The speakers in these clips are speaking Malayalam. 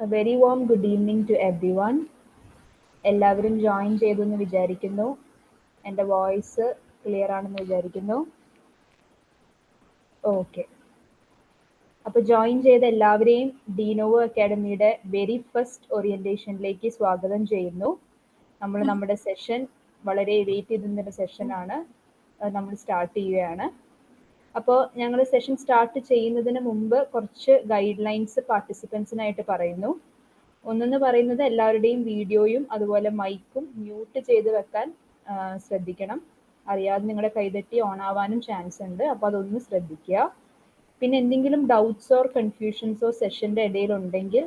A very warm good evening to everyone. എല്ലാവരും ജോയിൻ ചെയ്തു എന്ന് വിചാരിക്കുന്നു. എൻ്റെ വോയിസ് ക്ലിയർ ആണെന്ന് വിചാരിക്കുന്നു. ഓക്കെ. അപ്പോൾ ജോയിൻ ചെയ്ത എല്ലാവരെയും ഡിനോവോ അക്കാഡമിയുടെ വെരി ഫസ്റ്റ് ഓറിയന്റേഷനിലേക്ക് സ്വാഗതം ചെയ്യുന്നു. നമ്മൾ നമ്മുടെ സെഷൻ വളരെ വെയിറ്റ് ചെയ്തിരുന്നൊരു സെഷനാണ്. നമ്മൾ സ്റ്റാർട്ട് ചെയ്യുകയാണ്. അപ്പോൾ ഞങ്ങൾ സെഷൻ സ്റ്റാർട്ട് ചെയ്യുന്നതിന് മുമ്പ് കുറച്ച് ഗൈഡ് ലൈൻസ് പാർട്ടിസിപ്പൻസിനായിട്ട് പറയുന്നു. ഒന്നെന്ന് പറയുന്നത് എല്ലാവരുടെയും വീഡിയോയും അതുപോലെ മൈക്കും മ്യൂട്ട് ചെയ്ത് വെക്കാൻ ശ്രദ്ധിക്കണം. അറിയാതെ നിങ്ങളുടെ കൈതട്ടി ഓൺ ആവാനും ചാൻസ് ഉണ്ട്. അപ്പോൾ അതൊന്ന് ശ്രദ്ധിക്കുക. പിന്നെ എന്തെങ്കിലും ഡൗട്ട്സോ ഓർ കൺഫ്യൂഷൻസോ സെഷൻ്റെ ഇടയിൽ ഉണ്ടെങ്കിൽ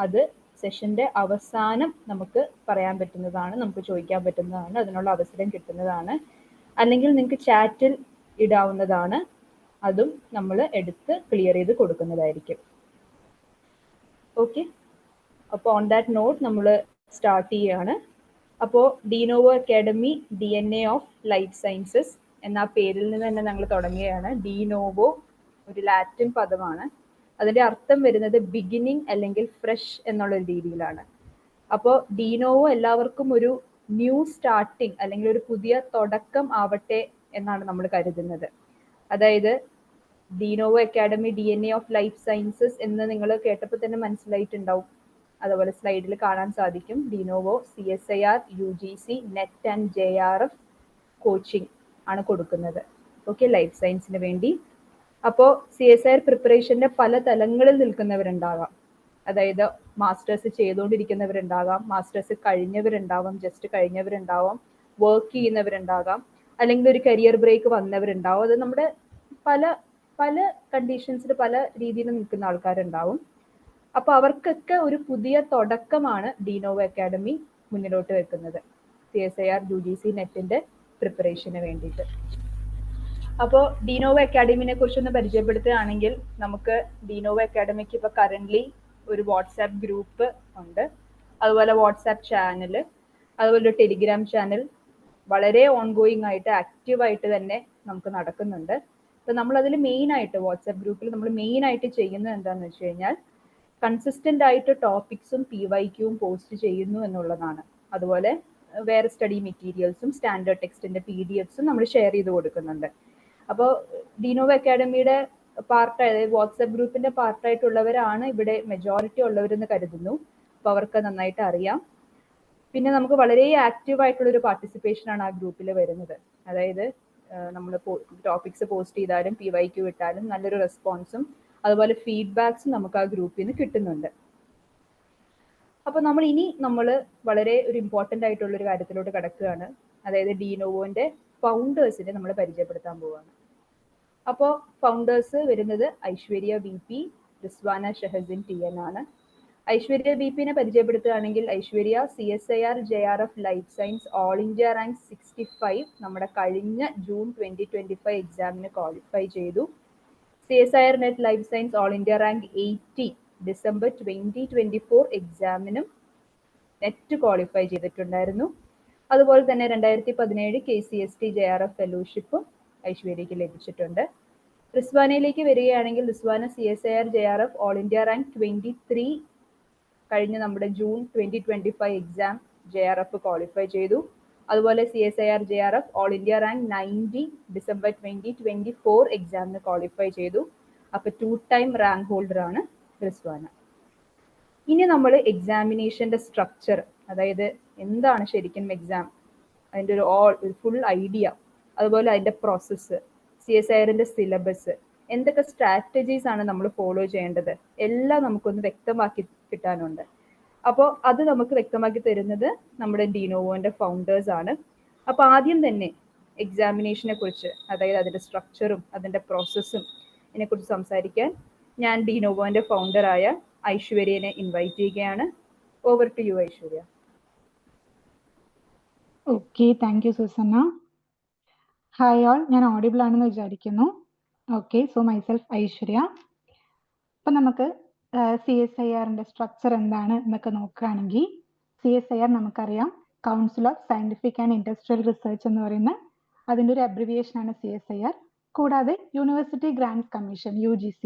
അത് സെഷൻ്റെ അവസാനം നമുക്ക് പറയാൻ പറ്റുന്നതാണ്, നമുക്ക് ചോദിക്കാൻ പറ്റുന്നതാണ്, അതിനുള്ള അവസരം കിട്ടുന്നതാണ്. അല്ലെങ്കിൽ നിങ്ങൾക്ക് ചാറ്റിൽ ഇടാവുന്നതാണ്. അതും നമ്മൾ എടുത്ത് ക്ലിയർ ചെയ്ത് കൊടുക്കുന്നതായിരിക്കും. ഓക്കെ. അപ്പോൾ ഓൺ ദാറ്റ് നോട്ട് നമ്മൾ സ്റ്റാർട്ട് ചെയ്യുകയാണ്. അപ്പോൾ Denovo academy DNA of life sciences എന്ന പേരിൽ നിന്ന് തന്നെ ഞങ്ങൾ തുടങ്ങുകയാണ്. ഡിനോവോ ഒരു ലാറ്റിൻ പദമാണ്. അതിൻ്റെ അർത്ഥം വരുന്നത് ബിഗിനിങ് അല്ലെങ്കിൽ ഫ്രഷ് എന്നുള്ള രീതിയിലാണ്. അപ്പോൾ ഡിനോവോ എല്ലാവർക്കും ഒരു ന്യൂ സ്റ്റാർട്ടിങ് അല്ലെങ്കിൽ ഒരു പുതിയ തുടക്കം ആവട്ടെ എന്നാണ് നമ്മൾ കരുതുന്നത്. അതായത് Denovo academy DNA of life sciences എന്ന് നിങ്ങൾ കേട്ടപ്പോൾ തന്നെ മനസ്സിലായിട്ടുണ്ടാവും. അതുപോലെ സ്ലൈഡിൽ കാണാൻ സാധിക്കും. Denovo CSIR UGC net and JRF coaching ആണ് കൊടുക്കുന്നത്. ഓക്കെ, ലൈഫ് സയൻസിന് വേണ്ടി. അപ്പോൾ CSIR പ്രിപ്പറേഷൻ്റെ പല തലങ്ങളിൽ നിൽക്കുന്നവരുണ്ടാകാം. അതായത് മാസ്റ്റേഴ്സ് ചെയ്തുകൊണ്ടിരിക്കുന്നവരുണ്ടാകാം, മാസ്റ്റേഴ്സ് കഴിഞ്ഞവരുണ്ടാവാം, ജസ്റ്റ് കഴിഞ്ഞവരുണ്ടാവാം, വർക്ക് ചെയ്യുന്നവരുണ്ടാകാം, അല്ലെങ്കിൽ ഒരു കരിയർ ബ്രേക്ക് വന്നവരുണ്ടാവും. അത് നമ്മുടെ പല കണ്ടീഷൻസിൽ പല രീതിയിൽ നിൽക്കുന്ന ആൾക്കാരുണ്ടാവും. അപ്പോൾ അവർക്കൊക്കെ ഒരു പുതിയ തുടക്കമാണ് ഡിനോവോ അക്കാഡമി മുന്നിലോട്ട് വെക്കുന്നത് CSIR UGC നെറ്റിൻ്റെ പ്രിപ്പറേഷന് വേണ്ടിയിട്ട്. അപ്പോൾ ഡിനോവോ അക്കാഡമിനെ കുറിച്ചൊന്ന് പരിചയപ്പെടുത്തുകയാണെങ്കിൽ, നമുക്ക് ഡിനോവോ അക്കാഡമിക്ക് ഇപ്പോൾ കറൻ്റ്ലി ഒരു വാട്സാപ്പ് ഗ്രൂപ്പ് ഉണ്ട്, അതുപോലെ വാട്സാപ്പ് ചാനൽ, അതുപോലെ ഒരു ടെലിഗ്രാം ചാനൽ വളരെ ഓൺഗോയിങ് ആയിട്ട് ആക്റ്റീവായിട്ട് തന്നെ നമുക്ക് നടക്കുന്നുണ്ട്. അപ്പോൾ നമ്മളതിൽ മെയിനായിട്ട് വാട്സാപ്പ് ഗ്രൂപ്പിൽ നമ്മൾ മെയിനായിട്ട് ചെയ്യുന്നത് എന്താണെന്ന് വെച്ച് കഴിഞ്ഞാൽ കൺസിസ്റ്റൻ്റ് ആയിട്ട് ടോപ്പിക്സും PYQവും പോസ്റ്റ് ചെയ്യുന്നു എന്നുള്ളതാണ്. അതുപോലെ വേറെ സ്റ്റഡി മെറ്റീരിയൽസും സ്റ്റാൻഡേർഡ് ടെക്സ്റ്റിൻ്റെ PDFസും നമ്മൾ ഷെയർ ചെയ്ത് കൊടുക്കുന്നുണ്ട്. അപ്പോൾ ഡിനോവോ അക്കാഡമിയുടെ പാർട്ടായത് വാട്സാപ്പ് ഗ്രൂപ്പിൻ്റെ പാർട്ടായിട്ടുള്ളവരാണ് ഇവിടെ മെജോറിറ്റി ഉള്ളവരെന്ന് കരുതുന്നു. അപ്പോൾ അവർക്ക് നന്നായിട്ട് അറിയാം. പിന്നെ നമുക്ക് വളരെ ആക്റ്റീവായിട്ടുള്ളൊരു പാർട്ടിസിപ്പേഷനാണ് ആ ഗ്രൂപ്പിൽ വരുന്നത്. അതായത് നമ്മൾ ടോപ്പിക്സ് പോസ്റ്റ് ചെയ്താലും PYQ ഇട്ടാലും നല്ലൊരു റെസ്പോൺസും അതുപോലെ ഫീഡ്ബാക്സും നമുക്ക് ആ ഗ്രൂപ്പിൽ നിന്ന് കിട്ടുന്നുണ്ട്. അപ്പോൾ നമ്മൾ വളരെ ഒരു ഇമ്പോർട്ടൻ്റ് ആയിട്ടുള്ളൊരു കാര്യത്തിലോട്ട് കിടക്കുകയാണ്. അതായത് ഡിനോവോൻ്റെ ഫൗണ്ടേഴ്സിനെ നമ്മൾ പരിചയപ്പെടുത്താൻ പോവുകയാണ്. അപ്പോൾ ഫൗണ്ടേഴ്സ് വരുന്നത് ഐശ്വര്യ VP, റിസ്വാന ഷഹസിൻ TN ആണ്. ഐശ്വര്യ VPനെ പരിചയപ്പെടുത്തുകയാണെങ്കിൽ, Aishwarya CSIR JRF life science all India rank 65 നമ്മുടെ കഴിഞ്ഞ ജൂൺ 2025 എക്സാമിന് ക്വാളിഫൈ ചെയ്തു. CSIR net life science all India rank 80 December 2024 എക്സാമിനും നെറ്റ് ക്വാളിഫൈ ചെയ്തിട്ടുണ്ടായിരുന്നു. അതുപോലെ തന്നെ 2017 KCST JRF ഫെലോഷിപ്പും ഐശ്വര്യയ്ക്ക് ലഭിച്ചിട്ടുണ്ട്. റിസ്വാനയിലേക്ക് വരികയാണെങ്കിൽ, Rizwana CSIR JRF all India rank 23 കഴിഞ്ഞ നമ്മുടെ ജൂൺ 2025 എക്സാം JRF ക്വാളിഫൈ ചെയ്തു. അതുപോലെ CSIR JRF all India rank 90 December 2024 എക്സാമിന് ക്വാളിഫൈ ചെയ്തു. അപ്പോൾ 2 ടൈം റാങ്ക് ഹോൾഡറാണ് റിസ്വാന. ഇനി നമ്മൾ എക്സാമിനേഷൻ്റെ സ്ട്രക്ചർ, അതായത് എന്താണ് ശരിക്കും എക്സാം, അതിൻ്റെ ഒരു ഫുൾ ഐഡിയ, അതുപോലെ അതിൻ്റെ പ്രോസസ്സ്, CSIRൻ്റെ സിലബസ്, എന്തൊക്കെ സ്ട്രാറ്റജീസ് ആണ് നമ്മൾ ഫോളോ ചെയ്യേണ്ടത്, എല്ലാം നമുക്കൊന്ന് വ്യക്തമാക്കി കിട്ടാനുണ്ട്. അപ്പോൾ അത് നമുക്ക് വ്യക്തമാക്കി തരുന്നത് നമ്മുടെ ഡിനോവോൻ്റെ ഫൗണ്ടേഴ്സ് ആണ്. അപ്പോൾ ആദ്യം തന്നെ എക്സാമിനേഷനെ കുറിച്ച്, അതായത് അതിൻ്റെ സ്ട്രക്ചറും അതിൻ്റെ പ്രോസസ്സും ഇതിനെക്കുറിച്ച് സംസാരിക്കാൻ ഞാൻ ഡിനോവോൻ്റെ ഫൗണ്ടറായ ഐശ്വര്യനെ ഇൻവൈറ്റ് ചെയ്യുകയാണ്. Over to you Aishwarya. Okay, thank you Susanna. Hi all, ഞാൻ ഓഡിബിൾ ആണെന്ന് വിചാരിക്കുന്നു. Okay, so myself Aishwarya. അപ്പം നമുക്ക് CSIRൻ്റെ സ്ട്രക്ചർ എന്താണ് എന്നൊക്കെ നോക്കുകയാണെങ്കിൽ, CSIR നമുക്കറിയാം council of scientific and industrial research എന്ന് പറയുന്ന അതിൻ്റെ ഒരു അബ്രിവിയേഷനാണ് CSIR. കൂടാതെ യൂണിവേഴ്സിറ്റി ഗ്രാൻസ് കമ്മീഷൻ UGC,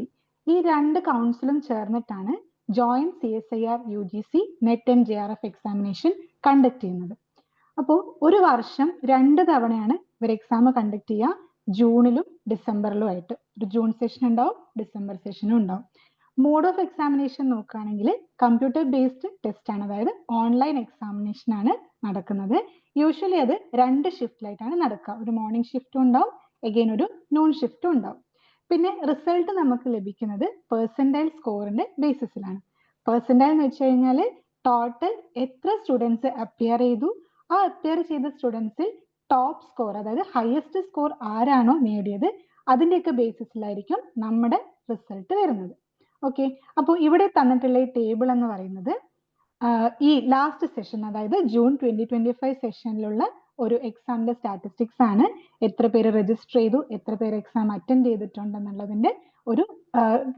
ഈ രണ്ട് കൗൺസിലും ചേർന്നിട്ടാണ് joint CSIR UGC net and JRF examination conduct ചെയ്യുന്നത്. അപ്പോൾ ഒരു വർഷം 2 തവണയാണ് ഇവർ എക്സാം കണ്ടക്ട് ചെയ്യുക, ജൂണിലും ഡിസംബറിലും ആയിട്ട്. ഒരു ജൂൺ സെഷൻ ഉണ്ടാവും, ഡിസംബർ സെഷനും ഉണ്ടാവും. മോഡ് ഓഫ് എക്സാമിനേഷൻ നോക്കുകയാണെങ്കിൽ കമ്പ്യൂട്ടർ ബേസ്ഡ് ടെസ്റ്റ് ആണ്, അതായത് ഓൺലൈൻ എക്സാമിനേഷൻ ആണ് നടക്കുന്നത്. യൂഷ്വലി അത് 2 ഷിഫ്റ്റിലായിട്ടാണ് നടക്കുക. ഒരു മോർണിംഗ് ഷിഫ്റ്റും ഉണ്ടാവും, എഗെയിൻ ഒരു നൂൺ ഷിഫ്റ്റും ഉണ്ടാവും. പിന്നെ റിസൾട്ട് നമുക്ക് ലഭിക്കുന്നത് പെർസെന്റൈൽ സ്കോറിന്റെ ബേസിസിലാണ്. പെർസെന്റൈൽ എന്ന് വെച്ച് കഴിഞ്ഞാൽ ടോട്ടൽ എത്ര സ്റ്റുഡൻസ് അപ്പിയർ ചെയ്തു, ആ അപ്പിയർ ചെയ്ത സ്റ്റുഡൻസിൽ ടോപ്പ് സ്കോർ, അതായത് ഹയസ്റ്റ് സ്കോർ ആരാണോ നേടിയത് അതിന്റെയൊക്കെ ബേസിസിലായിരിക്കും നമ്മുടെ റിസൾട്ട് വരുന്നത്. ഓക്കെ, അപ്പോൾ ഇവിടെ തന്നിട്ടുള്ള ഈ ടേബിൾ എന്ന് പറയുന്നത് ഈ ലാസ്റ്റ് സെഷൻ, അതായത് ജൂൺ 2025 സെഷനിലുള്ള ഒരു എക്സാമിന്റെ സ്റ്റാറ്റിസ്റ്റിക്സ് ആണ്. എത്ര പേര് രജിസ്റ്റർ ചെയ്തു, എത്ര പേര് എക്സാം അറ്റൻഡ് ചെയ്തിട്ടുണ്ടെന്നുള്ളതിന്റെ ഒരു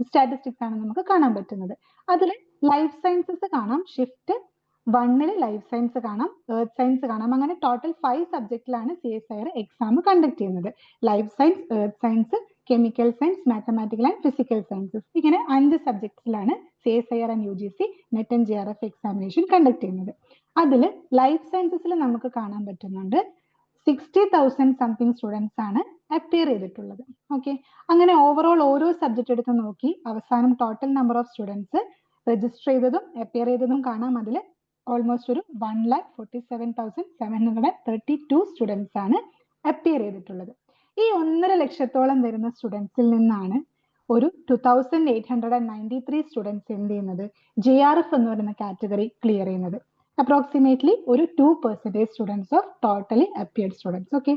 സ്റ്റാറ്റിസ്റ്റിക്സ് ആണ് നമുക്ക് കാണാൻ പറ്റുന്നത്. അതിൽ ലൈഫ് സയൻസസ് കാണാം, ഷിഫ്റ്റ് 1 ലൈഫ് സയൻസ് കാണാം, എർത്ത് സയൻസ് കാണാം. അങ്ങനെ ടോട്ടൽ 5 സബ്ജക്റ്റിലാണ് CSIR എക്സാം കണ്ടക്ട് ചെയ്യുന്നത്. Life science, earth science, chemical science, mathematical and physical sciences, ഇങ്ങനെ 5 സബ്ജക്റ്റിലാണ് CSIR and UGC net and JRF examination conduct ചെയ്യുന്നത്. അതിൽ ലൈഫ് സയൻസസിൽ നമുക്ക് കാണാൻ പറ്റുന്നുണ്ട് 60,000 സംതിങ് സ്റ്റുഡൻസ് ആണ് അപ്പിയർ ചെയ്തിട്ടുള്ളത്. ഓക്കെ, അങ്ങനെ ഓവറോൾ ഓരോ സബ്ജക്റ്റ് എടുത്ത് നോക്കി അവസാനം total number of students register ചെയ്തതും അപ്പിയർ ചെയ്തതും കാണാം. അതിൽ ഓൾമോസ്റ്റ് ഒരു 1,47,732 സ്റ്റുഡൻസ് ആണ് അപ്പിയർ ചെയ്തിട്ടുള്ളത്. ഈ 1.5 ലക്ഷത്തോളം വരുന്ന സ്റ്റുഡൻസിൽ നിന്നാണ് ഒരു 2,893 സ്റ്റുഡൻസ് എന്ത് ചെയ്യുന്നത്, JRF എന്ന് പറയുന്ന കാറ്റഗറി ക്ലിയർ ചെയ്യുന്നത്. അപ്രോക്സിമേറ്റ്ലി ഒരു 2% students of totally appeared students. Okay,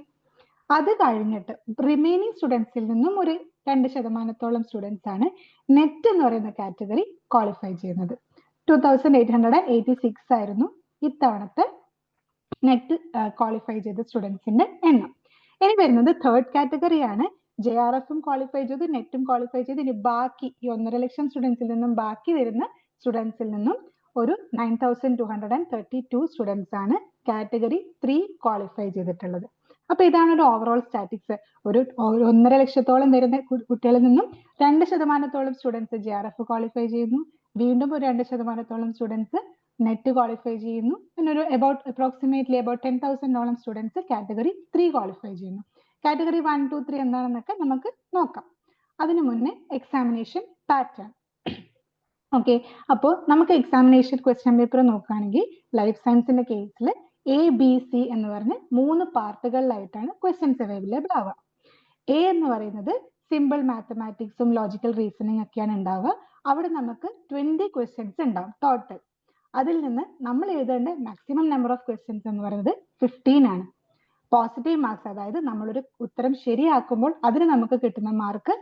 അത് കഴിഞ്ഞിട്ട് റിമൈനിങ് സ്റ്റുഡൻസിൽ നിന്നും ഒരു 2% സ്റ്റുഡൻസ് ആണ് നെറ്റ് എന്ന് പറയുന്ന കാറ്റഗറി ക്വാളിഫൈ ചെയ്യുന്നത്. 2,886 ആയിരുന്നു ഇത്തവണത്തെ നെറ്റ് ക്വാളിഫൈ ചെയ്ത സ്റ്റുഡൻസിന്റെ എണ്ണം. ഇനി വരുന്നത് തേർഡ് കാറ്റഗറിയാണ്. JRFും ക്വാളിഫൈ ചെയ്തു, നെറ്റും ക്വാളിഫൈ ചെയ്ത്, ഇനി ബാക്കി ഈ 1.5 ലക്ഷം സ്റ്റുഡൻസിൽ നിന്നും ബാക്കി വരുന്ന സ്റ്റുഡൻസിൽ നിന്നും ഒരു 9,232 സ്റ്റുഡൻസ് ആണ് കാറ്റഗറി 3 ക്വാളിഫൈ ചെയ്തിട്ടുള്ളത്. അപ്പൊ ഇതാണ് ഒരു ഓവറോൾ സ്റ്റാറ്റിക്സ്. ഒരു 1.5 ലക്ഷത്തോളം വരുന്ന കുട്ടികളിൽ നിന്നും 2% സ്റ്റുഡൻസ് JRF ക്വാളിഫൈ ചെയ്യുന്നു, വീണ്ടും ഒരു 2% സ്റ്റുഡൻസ് നെറ്റ് ക്വാളിഫൈ ചെയ്യുന്നു, പിന്നെ ഒരു അപ്രോക്സിമേറ്റ്ലി 10,000 സ്റ്റുഡൻസ് കാറ്റഗറി 3 ക്വാളിഫൈ ചെയ്യുന്നു. കാറ്റഗറി 1, 2, 3 എന്താണെന്നൊക്കെ നമുക്ക് നോക്കാം. അതിനു മുന്നേ എക്സാമിനേഷൻ പാറ്റേൺ. ഓക്കെ, അപ്പോൾ നമുക്ക് എക്സാമിനേഷൻ ക്വസ്റ്റ്യൻ പേപ്പർ നോക്കുകയാണെങ്കിൽ ലൈഫ് സയൻസിന്റെ കേസിൽ ABC എന്ന് പറഞ്ഞ് 3 പാർട്ടുകളിലായിട്ടാണ് ക്വസ്റ്റ്യൻസ് അവൈലബിൾ ആവുക. A എന്ന് പറയുന്നത് സിമ്പിൾ മാത്തമാറ്റിക്സും ലോജിക്കൽ റീസണിങ് ഒക്കെയാണ് ഉണ്ടാവുക. അവിടെ നമുക്ക് 20 ക്വസ്റ്റ്യൻസ് ഉണ്ടാവും ടോട്ടൽ. അതിൽ നിന്ന് നമ്മൾ എഴുതേണ്ട മാക്സിമം നമ്പർ ഓഫ് ക്വസ്റ്റ്യൻസ് എന്ന് പറയുന്നത് 15 ആണ്. പോസിറ്റീവ് മാർക്സ്, അതായത് നമ്മളൊരു ഉത്തരം ശരിയാക്കുമ്പോൾ അതിന് നമുക്ക് കിട്ടുന്ന മാർക്ക്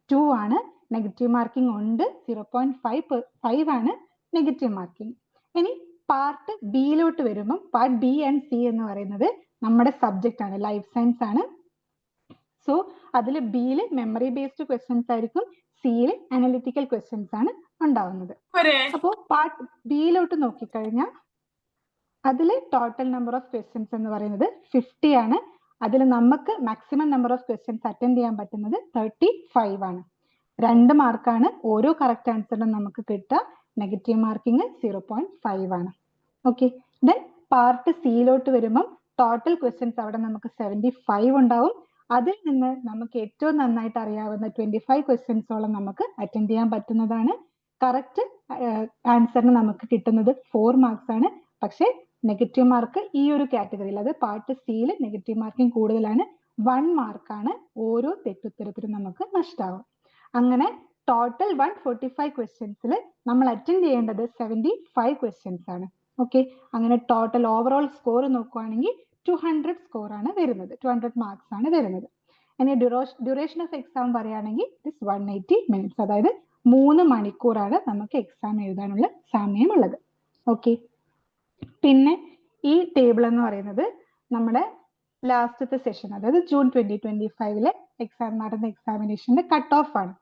2 ആണ്. നെഗറ്റീവ് മാർക്കിംഗ് ഉണ്ട്, 0.5 ആണ് നെഗറ്റീവ് മാർക്കിംഗ്. ഇനി പാർട്ട് ബിയിലോട്ട് വരുമ്പോൾ പാർട്ട് B ആൻഡ് C എന്ന് പറയുന്നത് നമ്മുടെ സബ്ജക്റ്റ് ആണ്, ലൈഫ് സയൻസ് ആണ്. സോ അതിൽ ബിയിൽ മെമ്മറി ബേസ്ഡ് ക്വസ്റ്റ്യൻസ് ആയിരിക്കും, സിയിൽ അനലിറ്റിക്കൽ ക്വസ്റ്റ്യൻസ് ആണ് ഉണ്ടാവുന്നത്. അപ്പോൾ പാർട്ട് ബിയിലോട്ട് നോക്കിക്കഴിഞ്ഞാൽ അതിൽ ടോട്ടൽ നമ്പർ ഓഫ് ക്വസ്റ്റ്യൻസ് എന്ന് പറയുന്നത് 50 ആണ്. അതിൽ നമുക്ക് maximum number of questions attend ചെയ്യാൻ പറ്റുന്നത് 35 ആണ്. 2 മാർക്കാണ് ഓരോ കറക്റ്റ് ആൻസറിനും നമുക്ക് കിട്ടുക. നെഗറ്റീവ് മാർക്കിംഗ് 0.5 ആണ്. ഓക്കെ, ദെൻ പാർട്ട് സിയിലോട്ട് വരുമ്പം ടോട്ടൽ ക്വസ്റ്റ്യൻസ് അവിടെ നമുക്ക് 75 ഉണ്ടാവും. അതിൽ നിന്ന് നമുക്ക് ഏറ്റവും നന്നായിട്ട് അറിയാവുന്ന 25 ക്വസ്റ്റ്യൻസോളം നമുക്ക് അറ്റൻഡ് ചെയ്യാൻ പറ്റുന്നതാണ്. കറക്റ്റ് ആൻസറിന് നമുക്ക് കിട്ടുന്നത് 4 മാർക്സ് ആണ്. പക്ഷേ നെഗറ്റീവ് മാർക്ക് ഈ ഒരു കാറ്റഗറിയിൽ, അത് പാർട്ട് സിയിൽ നെഗറ്റീവ് മാർക്കിംഗ് കൂടുതലാണ്. 1 മാർക്കാണ് ഓരോ തെറ്റുത്തരത്തിലും നമുക്ക് നഷ്ടമാവും. അങ്ങനെ ടോട്ടൽ 145 ക്വസ്റ്റ്യൻസിൽ നമ്മൾ അറ്റൻഡ് ചെയ്യേണ്ടത് 75 ക്വസ്റ്റ്യൻസ് ആണ്. ഓക്കെ, അങ്ങനെ ടോട്ടൽ ഓവറോൾ സ്കോർ നോക്കുകയാണെങ്കിൽ 200 സ്കോർ ആണ് വരുന്നത്, 200 മാർക്സ് ആണ് വരുന്നത്. ഇനി ഡ്യൂറേഷൻ ഓഫ് എക്സാം പറയുകയാണെങ്കിൽ ഇറ്റ് ഇസ് 180 മിനിറ്റ്സ്, അതായത് 3 മണിക്കൂറാണ് നമുക്ക് എക്സാം എഴുതാനുള്ള സമയമുള്ളത്. ഓക്കെ, പിന്നെ ഈ ടേബിൾ എന്ന് പറയുന്നത് നമ്മുടെ ലാസ്റ്റത്തെ സെഷൻ, അതായത് ജൂൺ 2025 എക്സാം നടന്ന എക്സാമിനേഷന്റെ കട്ട് ഓഫ് ആണ്.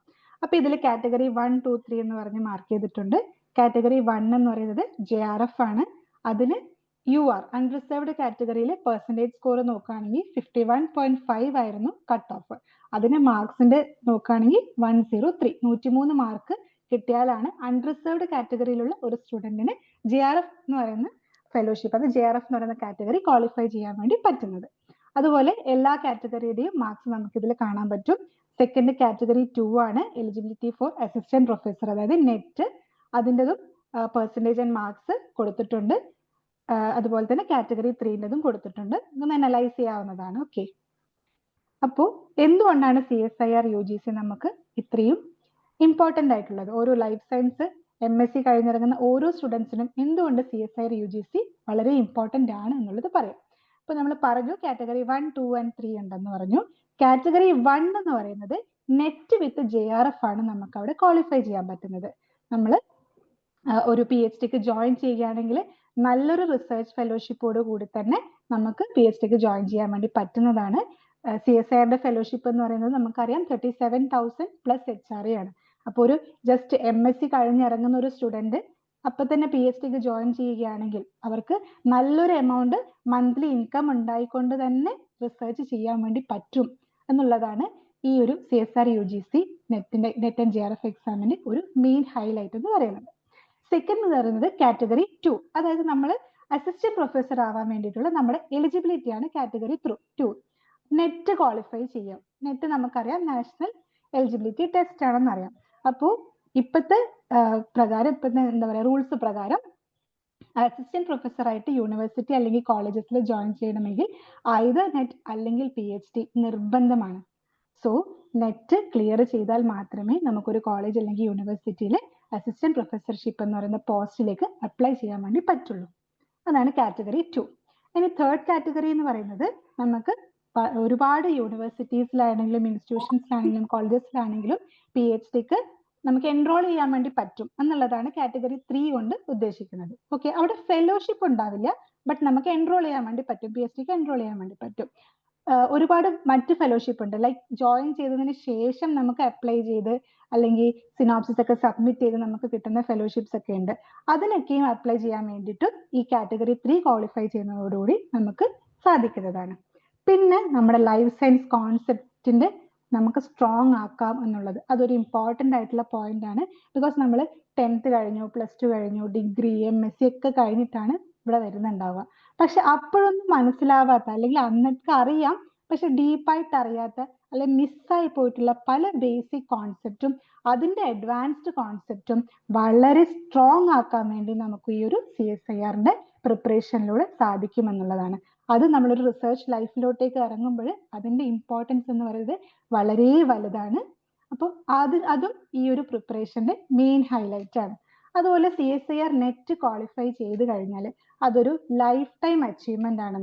അപ്പൊ ഇതിൽ കാറ്റഗറി 1, 2, 3 എന്ന് പറഞ്ഞ് മാർക്ക് ചെയ്തിട്ടുണ്ട്. കാറ്റഗറി 1 എന്ന് പറയുന്നത് JRF ആണ്. അതിന് UR അൺറിസർവ്ഡ് കാറ്റഗറിയിൽ പെർസെൻറ്റേജ് സ്കോർ നോക്കുകയാണെങ്കിൽ 51.5 ആയിരുന്നു കട്ട് ഓഫ്. അതിന് മാർക്സിന്റെ നോക്കുകയാണെങ്കിൽ 103 മാർക്ക് കിട്ടിയാലാണ് അൺറിസർവ്ഡ് കാറ്റഗറിയിലുള്ള ഒരു സ്റ്റുഡന്റിന് JRF എന്ന് പറയുന്ന ഫെലോഷിപ്പ്, അത് JRF എന്ന് പറയുന്ന കാറ്റഗറി ക്വാളിഫൈ ചെയ്യാൻ വേണ്ടി പറ്റുന്നത്. അതുപോലെ എല്ലാ കാറ്റഗറിയുടെയും മാർക്സ് നമുക്ക് ഇതിൽ കാണാൻ പറ്റും. സെക്കൻഡ് കാറ്റഗറി 2 ആണ് എലിജിബിലിറ്റി ഫോർ അസിസ്റ്റന്റ് പ്രൊഫസർ, അതായത് നെറ്റ്, അതിൻ്റെതും പെർസെൻറ്റേജ് ആൻഡ് മാർക്സ് കൊടുത്തിട്ടുണ്ട്. അതുപോലെ തന്നെ കാറ്റഗറി 3ൻ്റെതും കൊടുത്തിട്ടുണ്ട്. ഇതൊന്ന് അനലൈസ് ചെയ്യാവുന്നതാണ്. ഓക്കെ, അപ്പോൾ എന്തുകൊണ്ടാണ് CSIR UGC നമുക്ക് ഇത്രയും ഇമ്പോർട്ടൻ്റ് ആയിട്ടുള്ളത്? ഓരോ ലൈഫ് സയൻസ് MSc കഴിഞ്ഞിറങ്ങുന്ന ഓരോ സ്റ്റുഡൻസിനും എന്തുകൊണ്ട് CSIR UGC വളരെ ഇമ്പോർട്ടൻ്റ് ആണ് എന്നുള്ളത് പറയാം. അപ്പോൾ നമ്മൾ പറഞ്ഞു കാറ്റഗറി 1, 2 ആൻഡ് 3 ഉണ്ടെന്ന് പറഞ്ഞു. കാറ്റഗറി 1 എന്ന് പറയുന്നത് നെറ്റ് വിത്ത് JRF ആണ് നമുക്ക് അവിടെ ക്വാളിഫൈ ചെയ്യാൻ പറ്റുന്നത്. നമ്മൾ ഒരു PhDക്ക് ജോയിൻ ചെയ്യുകയാണെങ്കിൽ നല്ലൊരു റിസർച്ച് ഫെലോഷിപ്പോട് കൂടി തന്നെ നമുക്ക് PhDക്ക് ജോയിൻ ചെയ്യാൻ വേണ്ടി പറ്റുന്നതാണ്. CSIRന്റെ ഫെലോഷിപ്പ് എന്ന് പറയുന്നത് നമുക്കറിയാം 37,000 പ്ലസ് HRA ആണ്. അപ്പോൾ ഒരു ജസ്റ്റ് MSc കഴിഞ്ഞിറങ്ങുന്ന ഒരു സ്റ്റുഡന്റ് അപ്പൊ തന്നെ PhDക്ക് ജോയിൻ ചെയ്യുകയാണെങ്കിൽ അവർക്ക് നല്ലൊരു എമൗണ്ട് മന്ത്ലി ഇൻകം ഉണ്ടായിക്കൊണ്ട് തന്നെ റിസർച്ച് ചെയ്യാൻ വേണ്ടി പറ്റും എന്നുള്ളതാണ് ഈ ഒരു CSIR UGC net and JRF എക്സാമിന്റെ ഒരു മെയിൻ ഹൈലൈറ്റ് എന്ന് പറയുന്നത്. സെക്കൻഡ് എന്ന് പറയുന്നത് കാറ്റഗറി 2, അതായത് നമ്മൾ അസിസ്റ്റന്റ് പ്രൊഫസർ ആവാൻ വേണ്ടിയിട്ടുള്ള നമ്മുടെ എലിജിബിലിറ്റി ആണ് കാറ്റഗറി 2. നെറ്റ് ക്വാളിഫൈ ചെയ്യാം. നെറ്റ് നമുക്കറിയാം നാഷണൽ എലിജിബിലിറ്റി ടെസ്റ്റ് ആണെന്ന് അറിയാം. അപ്പോൾ ഇപ്പോഴത്തെ പ്രകാരം, ഇപ്പോഴത്തെ എന്താ പറയുക, റൂൾസ് പ്രകാരം അസിസ്റ്റന്റ് പ്രൊഫസർ ആയിട്ട് യൂണിവേഴ്സിറ്റി അല്ലെങ്കിൽ കോളേജസിൽ ജോയിൻ ചെയ്യണമെങ്കിൽ either നെറ്റ് അല്ലെങ്കിൽ PhD നിർബന്ധമാണ്. സോ നെറ്റ് ക്ലിയർ ചെയ്താൽ മാത്രമേ നമുക്കൊരു കോളേജ് അല്ലെങ്കിൽ യൂണിവേഴ്സിറ്റിയിൽ അസിസ്റ്റന്റ് പ്രൊഫസർഷിപ്പ് എന്ന് പറയുന്ന പോസ്റ്റിലേക്ക് അപ്ലൈ ചെയ്യാൻ വേണ്ടി പറ്റുള്ളൂ. അതാണ് കാറ്റഗറി 2. ഇനി തേർഡ് കാറ്റഗറി എന്ന് പറയുന്നത് നമുക്ക് ഒരുപാട് യൂണിവേഴ്സിറ്റീസിലാണെങ്കിലും ഇൻസ്റ്റിറ്റ്യൂഷൻസിലാണെങ്കിലും കോളേജസിലാണെങ്കിലും PhDക്ക് നമുക്ക് എൻറോൾ ചെയ്യാൻ വേണ്ടി പറ്റും എന്നുള്ളതാണ് കാറ്റഗറി 3 കൊണ്ട് ഉദ്ദേശിക്കുന്നത്. ഓക്കെ, അവിടെ ഫെലോഷിപ്പ് ഉണ്ടാവില്ല, ബട്ട് നമുക്ക് എൻറോൾ ചെയ്യാൻ വേണ്ടി പറ്റും, PhDക്ക് എൻറോൾ ചെയ്യാൻ വേണ്ടി പറ്റും. ഒരുപാട് മറ്റ് ഫെലോഷിപ്പ് ഉണ്ട്, ലൈക്ക് ജോയിൻ ചെയ്തതിന് ശേഷം നമുക്ക് അപ്ലൈ ചെയ്ത് അല്ലെങ്കിൽ സിനോപ്സിസ് ഒക്കെ സബ്മിറ്റ് ചെയ്ത് നമുക്ക് കിട്ടുന്ന ഫെലോഷിപ്സ് ഒക്കെ ഉണ്ട്. അതിനൊക്കെയും അപ്ലൈ ചെയ്യാൻ വേണ്ടിയിട്ട് ഈ കാറ്റഗറി 3 ക്വാളിഫൈ ചെയ്യുന്നതോടുകൂടി നമുക്ക് സാധിക്കുന്നതാണ്. പിന്നെ നമ്മുടെ ലൈഫ് സയൻസ് കോൺസെപ്റ്റിന്റെ നമുക്ക് സ്ട്രോങ് ആക്കാം എന്നുള്ളത് അതൊരു ഇമ്പോർട്ടൻ്റ് ആയിട്ടുള്ള പോയിന്റ് ആണ്. ബിക്കോസ് നമ്മൾ 10th കഴിഞ്ഞു, +2 കഴിഞ്ഞു, ഡിഗ്രി MSc ഒക്കെ കഴിഞ്ഞിട്ടാണ് ഇവിടെ വരുന്നുണ്ടാവുക. പക്ഷെ അപ്പോഴൊന്നും മനസ്സിലാവാത്ത, അല്ലെങ്കിൽ അന്നൊക്കെ അറിയാം പക്ഷെ ഡീപ്പായിട്ട് അറിയാത്ത അല്ലെങ്കിൽ മിസ്സായി പോയിട്ടുള്ള പല ബേസിക് കോൺസെപ്റ്റും അതിന്റെ അഡ്വാൻസ്ഡ് കോൺസെപ്റ്റും വളരെ സ്ട്രോങ് ആക്കാൻ വേണ്ടി നമുക്ക് ഈ ഒരു CSIRന്റെ പ്രിപ്പറേഷനിലൂടെ സാധിക്കുമെന്നുള്ളതാണ്. അത് നമ്മളൊരു റിസർച്ച് ലൈഫിലോട്ടേക്ക് ഇറങ്ങുമ്പോൾ അതിന്റെ ഇമ്പോർട്ടൻസ് എന്ന് പറയുന്നത് വളരെ വലുതാണ്. അപ്പോൾ അതും ഈ ഒരു പ്രിപ്പറേഷന്റെ മെയിൻ ഹൈലൈറ്റ് ആണ്. അതുപോലെ CSIR നെറ്റ് ക്വാളിഫൈ ചെയ്ത് കഴിഞ്ഞാൽ അതൊരു ലൈഫ് ടൈം അച്ചീവ്മെന്റ് ആണ്.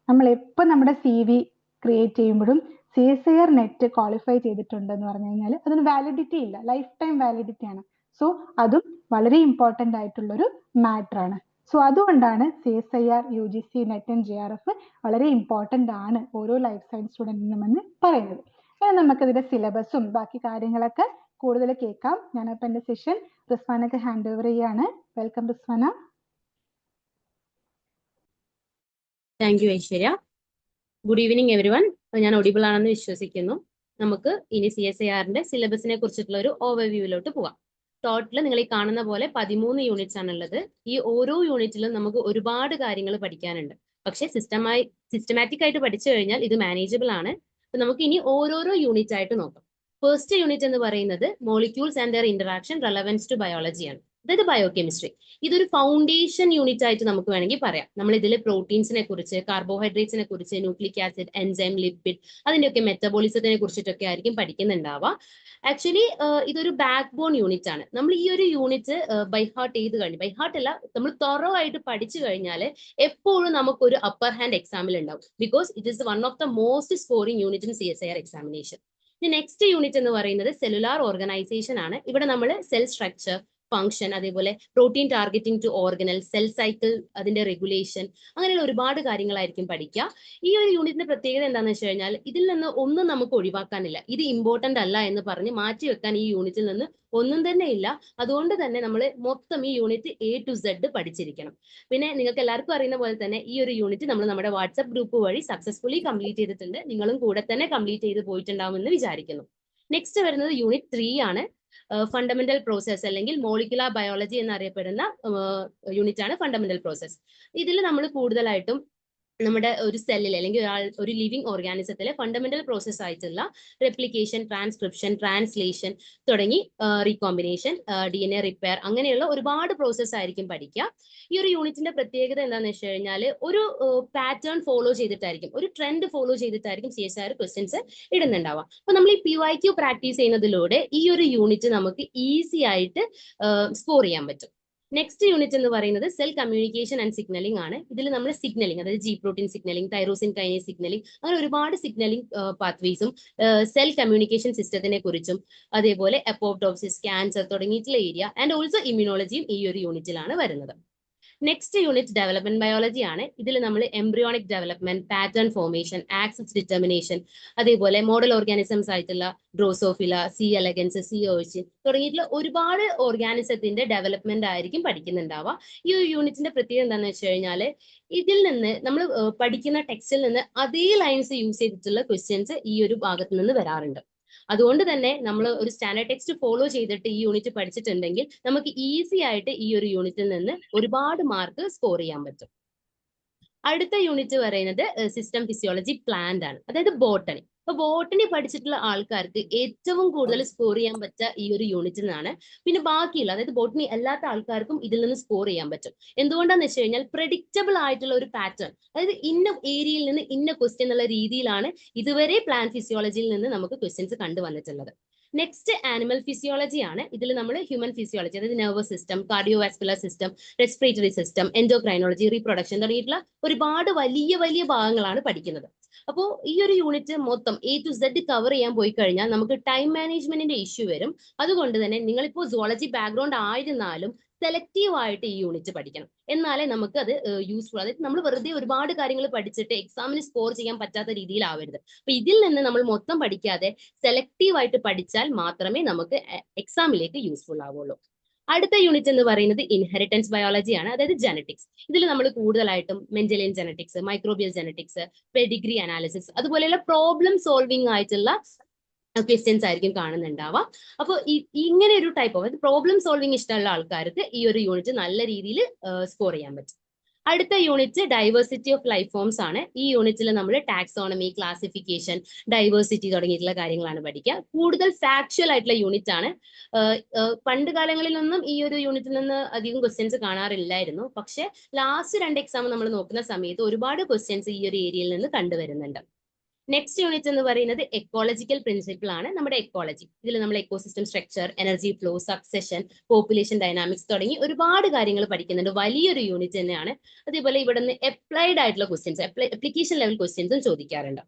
നമ്മൾ എപ്പോൾ നമ്മുടെ CV ക്രിയേറ്റ് ചെയ്യുമ്പോഴും CSIR നെറ്റ് ക്വാളിഫൈ ചെയ്തിട്ടുണ്ടെന്ന് പറഞ്ഞു കഴിഞ്ഞാൽ അതിന് വാലിഡിറ്റി ഇല്ല, ലൈഫ് ടൈം വാലിഡിറ്റി ആണ്. സോ അതും വളരെ ഇമ്പോർട്ടൻ്റ് ആയിട്ടുള്ളൊരു മാറ്റർ ആണ്. സോ അതുകൊണ്ടാണ് CSIR UGC net and JRF വളരെ ഇമ്പോർട്ടൻ്റ് ആണ് ഓരോ ലൈഫ് സയൻസ് സ്റ്റുഡൻറ്റിനും എന്ന് പറയുന്നത്. ഇനി നമുക്കിതിന്റെ സിലബസും ബാക്കി കാര്യങ്ങളൊക്കെ കൂടുതൽ കേൾക്കാം. ഞാനിപ്പോൾ എൻ്റെ സെഷൻ റിസ്വാനക്ക് ഹാൻഡ് ഓവർ ചെയ്യാണ്. Welcome Rizwana. Thank you Aishwarya. Good evening every one. ഞാൻ ഓഡിബിൾ ആണെന്ന് വിശ്വസിക്കുന്നു. നമുക്ക് ഇനി CSIRന്റെ സിലബസിനെ കുറിച്ചിട്ടുള്ള ഒരു ഓവർവ്യൂവിലോട്ട് പോകാം. ടോട്ടൽ നിങ്ങൾ ഈ കാണുന്ന പോലെ 13 യൂണിറ്റ്സ് ആണുള്ളത്. ഈ ഓരോ യൂണിറ്റിലും നമുക്ക് ഒരുപാട് കാര്യങ്ങൾ പഠിക്കാനുണ്ട്. പക്ഷെ സിസ്റ്റമാറ്റിക് ആയിട്ട് പഠിച്ചു കഴിഞ്ഞാൽ ഇത് മാനേജബിൾ ആണ്. അപ്പൊ നമുക്ക് ഇനി ഓരോരോ യൂണിറ്റ് ആയിട്ട് നോക്കാം. ഫസ്റ്റ് യൂണിറ്റ് എന്ന് പറയുന്നത് molecules and their interaction relevance two biology ആണ്, അതായത് ബയോകെമിസ്ട്രി. ഇതൊരു ഫൗണ്ടേഷൻ യൂണിറ്റ് ആയിട്ട് നമുക്ക് വേണമെങ്കിൽ പറയാം. നമ്മൾ ഇതിൽ പ്രോട്ടീൻസിനെ കുറിച്ച്, കാർബോഹൈഡ്രേറ്റ്സിനെ കുറിച്ച്, ന്യൂക്ലിക് ആസിഡ്, എൻസൈം, ലിപ്പിഡ്, അതിന്റെയൊക്കെ മെറ്റബോളിസത്തിനെ കുറിച്ചിട്ടൊക്കെ ആയിരിക്കും പഠിക്കുന്നുണ്ടാവുക. ആക്ച്വലി ഇതൊരു ബാക്ക് ബോൺ യൂണിറ്റ് ആണ്. നമ്മൾ ഈ ഒരു യൂണിറ്റ് ബൈ ഹാർട്ട് ചെയ്ത് കഴിഞ്ഞു, ബൈ ഹാർട്ട് അല്ല, നമ്മൾ തറോ ആയിട്ട് പഠിച്ചു കഴിഞ്ഞാൽ എപ്പോഴും നമുക്കൊരു അപ്പർ ഹാൻഡ് എക്സാമിൽ ഉണ്ടാവും. Because it is one of the most scoring unit in CSIR examination. Next unit എന്ന് പറയുന്നത് സെല്ലുലാർ ഓർഗനൈസേഷൻ ആണ്. ഇവിടെ നമ്മൾ സെൽ സ്ട്രക്ചർ, ഫംഗ്ഷൻ, അതേപോലെ protein targeting to organelle, cell cycle, അതിന്റെ റെഗുലേഷൻ, അങ്ങനെയുള്ള ഒരുപാട് കാര്യങ്ങളായിരിക്കും പഠിക്കുക. ഈ ഒരു യൂണിറ്റിന്റെ പ്രത്യേകത എന്താണെന്ന് വെച്ച് കഴിഞ്ഞാൽ ഇതിൽ നിന്ന് ഒന്നും നമുക്ക് ഒഴിവാക്കാനില്ല. ഇത് ഇമ്പോർട്ടന്റ് അല്ല എന്ന് പറഞ്ഞ് മാറ്റി വെക്കാൻ ഈ യൂണിറ്റിൽ നിന്ന് ഒന്നും തന്നെ ഇല്ല. അതുകൊണ്ട് തന്നെ നമ്മൾ മൊത്തം ഈ യൂണിറ്റ് A to Z പഠിച്ചിരിക്കണം. പിന്നെ നിങ്ങൾക്ക് എല്ലാവർക്കും അറിയുന്ന പോലെ തന്നെ ഈ ഒരു യൂണിറ്റ് നമ്മൾ നമ്മുടെ വാട്സ്ആപ്പ് ഗ്രൂപ്പ് വഴി സക്സസ്ഫുള്ളി കംപ്ലീറ്റ് ചെയ്തിട്ടുണ്ട്. നിങ്ങളും കൂടെ തന്നെ കംപ്ലീറ്റ് ചെയ്ത് പോയിട്ടുണ്ടാവുമെന്ന് വിചാരിക്കുന്നു. നെക്സ്റ്റ് വരുന്നത് യൂണിറ്റ് 3 ആണ്. ഫണ്ടമെന്റൽ പ്രോസസ് അല്ലെങ്കിൽ മോളിക്കുലാർ ബയോളജി എന്നറിയപ്പെടുന്ന യൂണിറ്റ് ആണ് ഫണ്ടമെന്റൽ പ്രോസസ്. ഇതിൽ നമ്മൾ കൂടുതലായിട്ടും നമ്മുടെ ഒരു സെല്ലിൽ അല്ലെങ്കിൽ ഒരു ലിവിങ് ഓർഗാനിസത്തിലെ ഫണ്ടമെന്റൽ പ്രോസസ് ആയിട്ടുള്ള റെപ്ലിക്കേഷൻ, ട്രാൻസ്ക്രിപ്ഷൻ, ട്രാൻസ്ലേഷൻ തുടങ്ങി റീകോമ്പിനേഷൻ, DNA റിപ്പയർ, അങ്ങനെയുള്ള ഒരുപാട് പ്രോസസ്സ് ആയിരിക്കും പഠിക്കുക. ഈ ഒരു യൂണിറ്റിന്റെ പ്രത്യേകത എന്താണെന്ന് വെച്ച് കഴിഞ്ഞാൽ ഒരു പാറ്റേൺ ഫോളോ ചെയ്തിട്ടായിരിക്കും, ഒരു ട്രെൻഡ് ഫോളോ ചെയ്തിട്ടായിരിക്കും CSIR ക്വസ്റ്റ്യൻസ് ഇടുന്നുണ്ടാവുക. അപ്പൊ നമ്മൾ ഈ PYQ പ്രാക്ടീസ് ചെയ്യുന്നതിലൂടെ ഈ ഒരു യൂണിറ്റ് നമുക്ക് ഈസി ആയിട്ട് സ്കോർ ചെയ്യാൻ പറ്റും. നെക്സ്റ്റ് യൂണിറ്റ് എന്ന് പറയുന്നത് സെൽ കമ്മ്യൂണിക്കേഷൻ ആൻഡ് സിഗ്നലിംഗ് ആണ്. ഇതിൽ നമ്മൾ സിഗ്നലിംഗ്, അതായത് G protein signalling, tyrosine kinase signalling, അങ്ങനെ ഒരുപാട് സിഗ്നലിംഗ് പാത്വേസും സെൽ കമ്മ്യൂണിക്കേഷൻ സിസ്റ്റത്തിനെ കുറിച്ചും അതേപോലെ അപ്പോപ്ടോസിസ്, ക്യാൻസർ തുടങ്ങിയിട്ടുള്ള ഏരിയ ആൻഡ് ഓൾസോ ഇമ്മ്യൂണോളജിയും ഈ ഒരു യൂണിറ്റിലാണ് വരുന്നത്. നെക്സ്റ്റ് യൂണിറ്റ് ഡെവലപ്മെന്റ് ബയോളജി ആണ്. ഇതിൽ നമ്മൾ embryonic development, pattern formation, axis determination, അതേപോലെ മോഡൽ ഓർഗാനിസംസ് ആയിട്ടുള്ള ഡ്രോസോഫില, സി എലഗൻസ്, സി ഓയിച്ചിൻ തുടങ്ങിയിട്ടുള്ള ഒരുപാട് ഓർഗാനിസത്തിന്റെ ഡെവലപ്മെന്റ് ആയിരിക്കും പഠിക്കുന്നുണ്ടാവുക. ഈ ഒരു യൂണിറ്റിന്റെ പ്രത്യേകത എന്താണെന്ന് വെച്ച് കഴിഞ്ഞാൽ ഇതിൽ നിന്ന് നമ്മൾ പഠിക്കുന്ന ടെക്സ്റ്റിൽ നിന്ന് അതേ ലൈൻസ് യൂസ് ചെയ്തിട്ടുള്ള ക്വസ്റ്റ്യൻസ് ഈ ഒരു ഭാഗത്ത് നിന്ന് വരാറുണ്ട്. അതുകൊണ്ട് തന്നെ നമ്മൾ ഒരു സ്റ്റാൻഡേർഡ് ടെക്സ്റ്റ് ഫോളോ ചെയ്തിട്ട് ഈ യൂണിറ്റ് പഠിച്ചിട്ടുണ്ടെങ്കിൽ നമുക്ക് ഈസി ആയിട്ട് ഈ ഒരു യൂണിറ്റിൽ നിന്ന് ഒരുപാട് മാർക്ക് സ്കോർ ചെയ്യാൻ പറ്റും. അടുത്ത യൂണിറ്റ് പറയുന്നത് സിസ്റ്റം ഫിസിയോളജി പ്ലാന്റ് ആണ്, അതായത് ബോട്ടണി. അപ്പൊ ബോട്ടണി പഠിച്ചിട്ടുള്ള ആൾക്കാർക്ക് ഏറ്റവും കൂടുതൽ സ്കോർ ചെയ്യാൻ പറ്റുക ഈ ഒരു യൂണിറ്റിൽ നിന്നാണ്. പിന്നെ ബാക്കിയുള്ള, അതായത് ബോട്ടണി അല്ലാത്ത ആൾക്കാർക്കും ഇതിൽ നിന്ന് സ്കോർ ചെയ്യാൻ പറ്റും. എന്തുകൊണ്ടാന്ന് വെച്ച് കഴിഞ്ഞാൽ പ്രഡിക്റ്റബിൾ ആയിട്ടുള്ള ഒരു പാറ്റേൺ, അതായത് ഇന്ന ഏരിയയിൽ നിന്ന് ഇന്ന ക്വസ്റ്റ്യൻ എന്നുള്ള രീതിയിലാണ് ഇതുവരെ പ്ലാന്റ് ഫിസിയോളജിയിൽ നിന്ന് നമുക്ക് ക്വസ്റ്റ്യൻസ് കണ്ടുവന്നിട്ടുള്ളത്. നെക്സ്റ്റ് ആനിമൽ ഫിസിയോളജി ആണ്. ഇതിൽ നമ്മൾ ഹ്യൂമൻ ഫിസിയോളജി, അതായത് nervous system, cardiovascular system, respiratory system, endocrinology, reproduction തുടങ്ങിയിട്ടുള്ള ഒരുപാട് വലിയ വലിയ ഭാഗങ്ങളാണ് പഠിക്കുന്നത്. അപ്പോൾ ഈ ഒരു യൂണിറ്റ് മൊത്തം A to Z കവർ ചെയ്യാൻ പോയി കഴിഞ്ഞാൽ നമുക്ക് ടൈം മാനേജ്മെന്റിന്റെ ഇഷ്യൂ വരും. അതുകൊണ്ട് തന്നെ നിങ്ങളിപ്പോൾ സുവോളജി ബാക്ക്ഗ്രൗണ്ട് ആയിരുന്നാലും സെലക്റ്റീവ് ആയിട്ട് ഈ യൂണിറ്റ് പഠിക്കണം, എന്നാലേ നമുക്ക് അത് യൂസ്ഫുൾ. അതായത് നമ്മൾ വെറുതെ ഒരുപാട് കാര്യങ്ങൾ പഠിച്ചിട്ട് എക്സാമിന് സ്കോർ ചെയ്യാൻ പറ്റാത്ത രീതിയിലാവരുത്. അപ്പൊ ഇതിൽ നിന്ന് നമ്മൾ മൊത്തം പഠിക്കാതെ സെലക്റ്റീവ് ആയിട്ട് പഠിച്ചാൽ മാത്രമേ നമുക്ക് എക്സാമിലേക്ക് യൂസ്ഫുൾ ആവുള്ളൂ. അടുത്ത യൂണിറ്റ് എന്ന് പറയുന്നത് ഇൻഹെറിറ്റൻസ് ബയോളജി ആണ്, അതായത് ജനറ്റിക്സ്. ഇതിൽ നമ്മൾ കൂടുതലായിട്ടും Mendelian genetics, microbial genetics, pedigree analysis, അതുപോലെയുള്ള പ്രോബ്ലം സോൾവിംഗ് ആയിട്ടുള്ള ക്വസ്റ്റ്യൻസ് ആയിരിക്കും കാണുന്നുണ്ടാവുക. അപ്പോൾ ഇങ്ങനെ ഒരു ടൈപ്പ് ഓഫ് പ്രോബ്ലം സോൾവിംഗ് ഇഷ്ടമുള്ള ആൾക്കാർക്ക് ഈ ഒരു യൂണിറ്റ് നല്ല രീതിയിൽ സ്കോർ ചെയ്യാൻ പറ്റും. അടുത്ത unit diversity of life forms ആണ്. ഈ യൂണിറ്റിൽ നമ്മൾ ടാക്സോണമി, ക്ലാസിഫിക്കേഷൻ, ഡൈവേഴ്സിറ്റി തുടങ്ങിയിട്ടുള്ള കാര്യങ്ങളാണ് പഠിക്കുക. കൂടുതൽ ഫാക്ച്വൽ ആയിട്ടുള്ള യൂണിറ്റ് ആണ്. പണ്ട് കാലങ്ങളിലൊന്നും ഈ ഒരു യൂണിറ്റിൽ നിന്ന് അധികം ക്വസ്റ്റ്യൻസ് കാണാറില്ലായിരുന്നു. പക്ഷെ ലാസ്റ്റ് 2 എക്സാം നമ്മൾ നോക്കുന്ന സമയത്ത് ഒരുപാട് ക്വസ്റ്റ്യൻസ് ഈ ഒരു ഏരിയയിൽ നിന്ന് കണ്ടുവരുന്നുണ്ട്. നെക്സ്റ്റ് യൂണിറ്റ് എന്ന് പറയുന്നത് എക്കോളജിക്കൽ പ്രിൻസിപ്പിൾ ആണ്. നമ്മുടെ എക്കോളജി, ഇതിൽ നമ്മൾ ecosystem structure, energy flow, succession, population dynamics തുടങ്ങി ഒരുപാട് കാര്യങ്ങൾ പഠിക്കുന്നുണ്ട്. വലിയൊരു യൂണിറ്റ് തന്നെയാണ്. അതേപോലെ ഇവിടെ നിന്ന് അപ്ലൈഡ് ആയിട്ടുള്ള ക്വസ്റ്റ്യൻസ്, അപ്ലിക്കേഷൻ ലെവൽ ക്വസ്റ്റ്യൻസും ചോദിക്കാറുണ്ട്.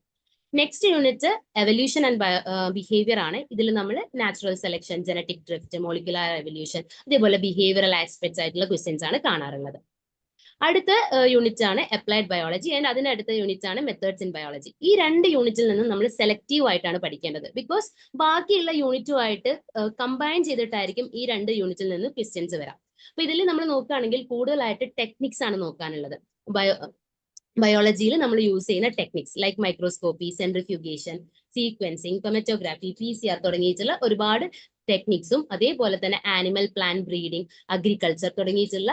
Next unit evolution and behaviour ആണ്. ഇതിൽ നമ്മൾ natural selection, genetic drift, molecular evolution, അതേപോലെ ബിഹേവിയറൽ ആസ്പെക്ട്സ് ആയിട്ടുള്ള ക്വസ്റ്റ്യൻസ് ആണ് കാണാറുള്ളത്. അടുത്ത യൂണിറ്റ് ആണ് അപ്ലൈഡ് ബയോളജി ആൻഡ് അതിന്റെ അടുത്ത യൂണിറ്റ് ആണ് മെത്തേഡ്സ് ഇൻ ബയോളജി. ഈ 2 യൂണിറ്റിൽ നിന്നും നമ്മൾ സെലക്റ്റീവ് ആയിട്ടാണ് പഠിക്കേണ്ടത്. ബിക്കോസ് ബാക്കിയുള്ള യൂണിറ്റുമായിട്ട് കമ്പൈൻ ചെയ്തിട്ടായിരിക്കും ഈ 2 യൂണിറ്റിൽ നിന്ന് ക്വസ്റ്റ്യൻസ് വരാം. അപ്പൊ ഇതിൽ നമ്മൾ നോക്കുകയാണെങ്കിൽ കൂടുതലായിട്ട് ടെക്നിക്സ് ആണ് നോക്കാനുള്ളത്. ബയോളജിയിൽ നമ്മൾ യൂസ് ചെയ്യുന്ന techniques like microscopy, centrifugation, sequencing, tomography, PCR തുടങ്ങിയിട്ടുള്ള ഒരുപാട് ടെക്നിക്സും അതേപോലെ തന്നെ ആനിമൽ പ്ലാന്റ് ബ്രീഡിംഗ്, അഗ്രികൾച്ചർ തുടങ്ങിയിട്ടുള്ള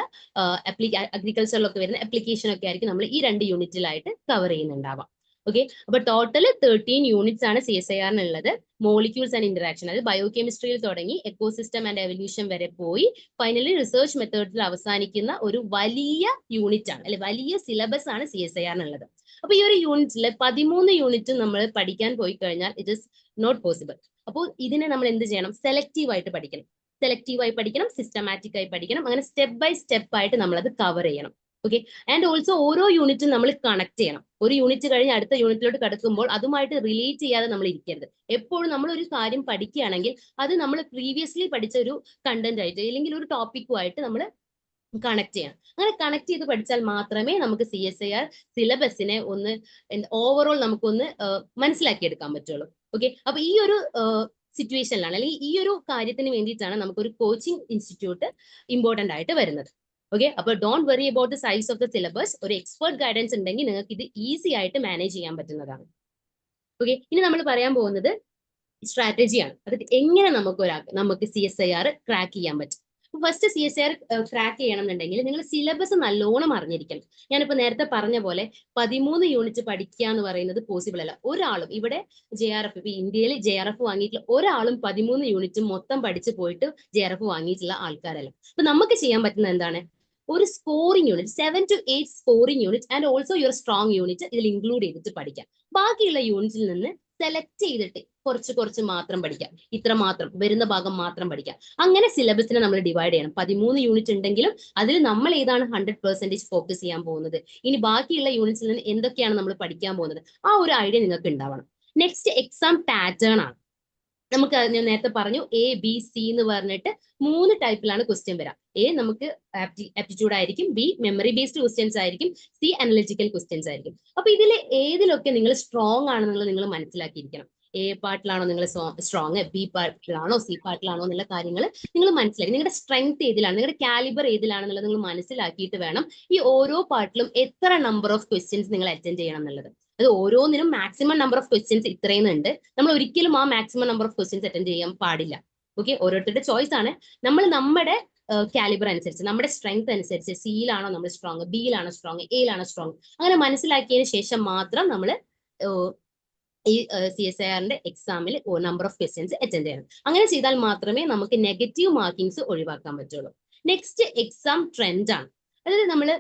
അഗ്രികൾച്ചറിലൊക്കെ വരുന്ന അപ്ലിക്കേഷൻ ഒക്കെ ആയിരിക്കും നമ്മൾ ഈ 2 യൂണിറ്റിലായിട്ട് കവർ ചെയ്യുന്നുണ്ടാവാം. ഓക്കെ, അപ്പൊ ടോട്ടൽ 13 യൂണിറ്റ്സ് ആണ് CSIR-നുള്ളത്. മോളിക്യൂൾസ് ആൻഡ് ഇന്ററാക്ഷൻ, അതായത് ബയോകെമിസ്ട്രിയിൽ തുടങ്ങി എക്കോസിസ്റ്റം ആൻഡ് എവല്യൂഷൻ വരെ പോയി ഫൈനലി റിസർച്ച് മെത്തേഡ്സിൽ അവസാനിക്കുന്ന ഒരു വലിയ യൂണിറ്റ് ആണ്, അല്ലെ വലിയ സിലബസ് ആണ് CSIR-നുള്ളത്. അപ്പൊ ഈ ഒരു യൂണിറ്റിൽ 13 യൂണിറ്റ് നമ്മൾ പഠിക്കാൻ പോയി കഴിഞ്ഞാൽ ഇറ്റ് ഇസ് നോട്ട് പോസിബിൾ. അപ്പോൾ ഇതിനെ നമ്മൾ എന്ത് ചെയ്യണം? സെലക്റ്റീവ് ആയിട്ട് പഠിക്കണം, സെലക്റ്റീവായി പഠിക്കണം, സിസ്റ്റമാറ്റിക് ആയി പഠിക്കണം. അങ്ങനെ സ്റ്റെപ്പ് ബൈ സ്റ്റെപ്പ് ആയിട്ട് നമ്മൾ അത് കവർ ചെയ്യണം. ഓക്കെ, ആൻഡ് ഓൾസോ ഓരോ യൂണിറ്റും നമ്മൾ കണക്ട് ചെയ്യണം. ഒരു യൂണിറ്റ് കഴിഞ്ഞ് അടുത്ത യൂണിറ്റിലോട്ട് കടക്കുമ്പോൾ അതുമായിട്ട് റിലേറ്റ് ചെയ്യാതെ നമ്മൾ ഇരിക്കരുത്. എപ്പോഴും നമ്മൾ ഒരു കാര്യം പഠിക്കുകയാണെങ്കിൽ അത് നമ്മൾ പ്രീവിയസ്ലി പഠിച്ച ഒരു കണ്ടന്റ് ആയിട്ട് അല്ലെങ്കിൽ ഒരു ടോപ്പിക്കുമായിട്ട് നമ്മൾ കണക്ട് ചെയ്യണം. അങ്ങനെ കണക്ട് ചെയ്ത് പഠിച്ചാൽ മാത്രമേ നമുക്ക് CSIR സിലബസിനെ ഒന്ന് ഓവറോൾ നമുക്കൊന്ന് മനസ്സിലാക്കി എടുക്കാൻ പറ്റുള്ളൂ. ഓക്കെ, അപ്പൊ ഈ ഒരു സിറ്റുവേഷനിലാണ് അല്ലെങ്കിൽ ഈ ഒരു കാര്യത്തിന് വേണ്ടിയിട്ടാണ് നമുക്കൊരു കോച്ചിങ് ഇൻസ്റ്റിറ്റ്യൂട്ട് ഇമ്പോർട്ടന്റ് ആയിട്ട് വരുന്നത്. ഓക്കെ, അപ്പൊ don't worry about the size of the syllabus. ഒരു എക്സ്പെർട്ട് ഗൈഡൻസ് ഉണ്ടെങ്കിൽ നിങ്ങൾക്ക് ഇത് ഈസി ആയിട്ട് മാനേജ് ചെയ്യാൻ പറ്റുന്നതാണ്. ഓക്കെ, ഇനി നമ്മൾ പറയാൻ പോകുന്നത് സ്ട്രാറ്റജിയാണ്. അത് എങ്ങനെ നമുക്ക് CSIR ക്രാക്ക് ചെയ്യാൻ പറ്റും. ഫസ്റ്റ് CSIR ക്രാക്ക് ചെയ്യണമെന്നുണ്ടെങ്കിൽ നിങ്ങൾ സിലബസ് നല്ലോണം അറിഞ്ഞിരിക്കണം. ഞാനിപ്പോ നേരത്തെ പറഞ്ഞ പോലെ 13 യൂണിറ്റ് പഠിക്കുക എന്ന് പറയുന്നത് പോസിബിൾ അല്ല. ഒരാളും ഇവിടെ JRF, ഇപ്പൊ ഇന്ത്യയിൽ JRF വാങ്ങിയിട്ടുള്ള ഒരാളും 13 യൂണിറ്റ് മൊത്തം പഠിച്ചു പോയിട്ട് JRF വാങ്ങിയിട്ടുള്ള ആൾക്കാരല്ല. അപ്പൊ നമുക്ക് ചെയ്യാൻ പറ്റുന്ന എന്താണ്, ഒരു scoring unit, 7 to 8 scoring unit and also your strong unit ഇതിൽ ഇൻക്ലൂഡ് ചെയ്തിട്ട് പഠിക്കാം. ബാക്കിയുള്ള യൂണിറ്റിൽ നിന്ന് സെലക്ട് ചെയ്തിട്ട് കുറച്ച് മാത്രം പഠിക്കാം. ഇത്ര മാത്രം വരുന്ന ഭാഗം മാത്രം പഠിക്കാം. അങ്ങനെ സിലബസിനെ നമ്മൾ ഡിവൈഡ് ചെയ്യണം. 13 യൂണിറ്റ് ഉണ്ടെങ്കിലും അതിൽ നമ്മൾ ഏതാണ് 100% ഫോക്കസ് ചെയ്യാൻ പോകുന്നത്, ഇനി ബാക്കിയുള്ള യൂണിറ്റ്സിൽ നിന്ന് എന്തൊക്കെയാണ് നമ്മൾ പഠിക്കാൻ പോകുന്നത്, ആ ഒരു ഐഡിയ നിങ്ങൾക്ക് ഉണ്ടാവണം. നെക്സ്റ്റ് എക്സാം പാറ്റേൺ ആണ്. നമുക്ക് ഞാൻ നേരത്തെ പറഞ്ഞു ABC എന്ന് പറഞ്ഞിട്ട് 3 ടൈപ്പിലാണ് ക്വസ്റ്റ്യൻ വരാം. നമുക്ക് ആപ്റ്റിറ്റ്യൂഡ് ആയിരിക്കും, B മെമ്മറി ബേസ്ഡ് ക്വസ്റ്റ്യൻസ് ആയിരിക്കും, C അനലിറ്റിക്കൽ ക്വസ്റ്റ്യൻസ് ആയിരിക്കും. അപ്പൊ ഏതിലൊക്കെ നിങ്ങൾ സ്ട്രോങ് ആണെന്നുള്ളത് നിങ്ങൾ മനസ്സിലാക്കിയിരിക്കണം. A പാർട്ടിലാണോ നിങ്ങൾ സ്ട്രോങ്, B പാർട്ടിലാണോ, C പാർട്ടിലാണോ എന്നുള്ള കാര്യങ്ങൾ നിങ്ങൾ മനസ്സിലാക്കി. നിങ്ങളുടെ സ്ട്രെങ്ത് ഏതിലാണ്, നിങ്ങളുടെ കാലിബർ ഏതിലാണെന്നുള്ളത് നിങ്ങൾ മനസ്സിലാക്കിയിട്ട് വേണം ഈ ഓരോ പാർട്ടിലും എത്ര നമ്പർ ഓഫ് ക്വസ്റ്റ്യൻസ് നിങ്ങൾ അറ്റൻഡ് ചെയ്യണം എന്നുള്ളത്. അത് ഓരോന്നിനും മാക്സിമം നമ്പർ ഓഫ് ക്വസ്റ്റ്യൻസ് ഇത്രയുന്നുണ്ട്. നമ്മൾ ഒരിക്കലും ആ maximum number of questions attend ചെയ്യാൻ പാടില്ല. ഓക്കെ, ഓരോരുത്തരുടെ ചോയ്സ് ആണ്. നമ്മൾ നമ്മുടെ കാലിബർ അനുസരിച്ച്, നമ്മുടെ സ്ട്രെങ്ത് അനുസരിച്ച് സിയിലാണോ നമ്മൾ സ്ട്രോങ്, ബിയിലാണോ സ്ട്രോങ്, എയിലാണോ സ്ട്രോങ്, അങ്ങനെ മനസ്സിലാക്കിയതിന് ശേഷം മാത്രം നമ്മൾ ഈ CSIRന്റെ എക്സാമിൽ നമ്പർ ഓഫ് ക്വസ്റ്റ്യൻസ് അറ്റൻഡ് ചെയ്യണം. അങ്ങനെ ചെയ്താൽ മാത്രമേ നമുക്ക് നെഗറ്റീവ് മാർക്കിങ്സ് ഒഴിവാക്കാൻ പറ്റുള്ളൂ. നെക്സ്റ്റ് എക്സാം ട്രെൻഡ് ആണ്. അതായത് നമ്മൾ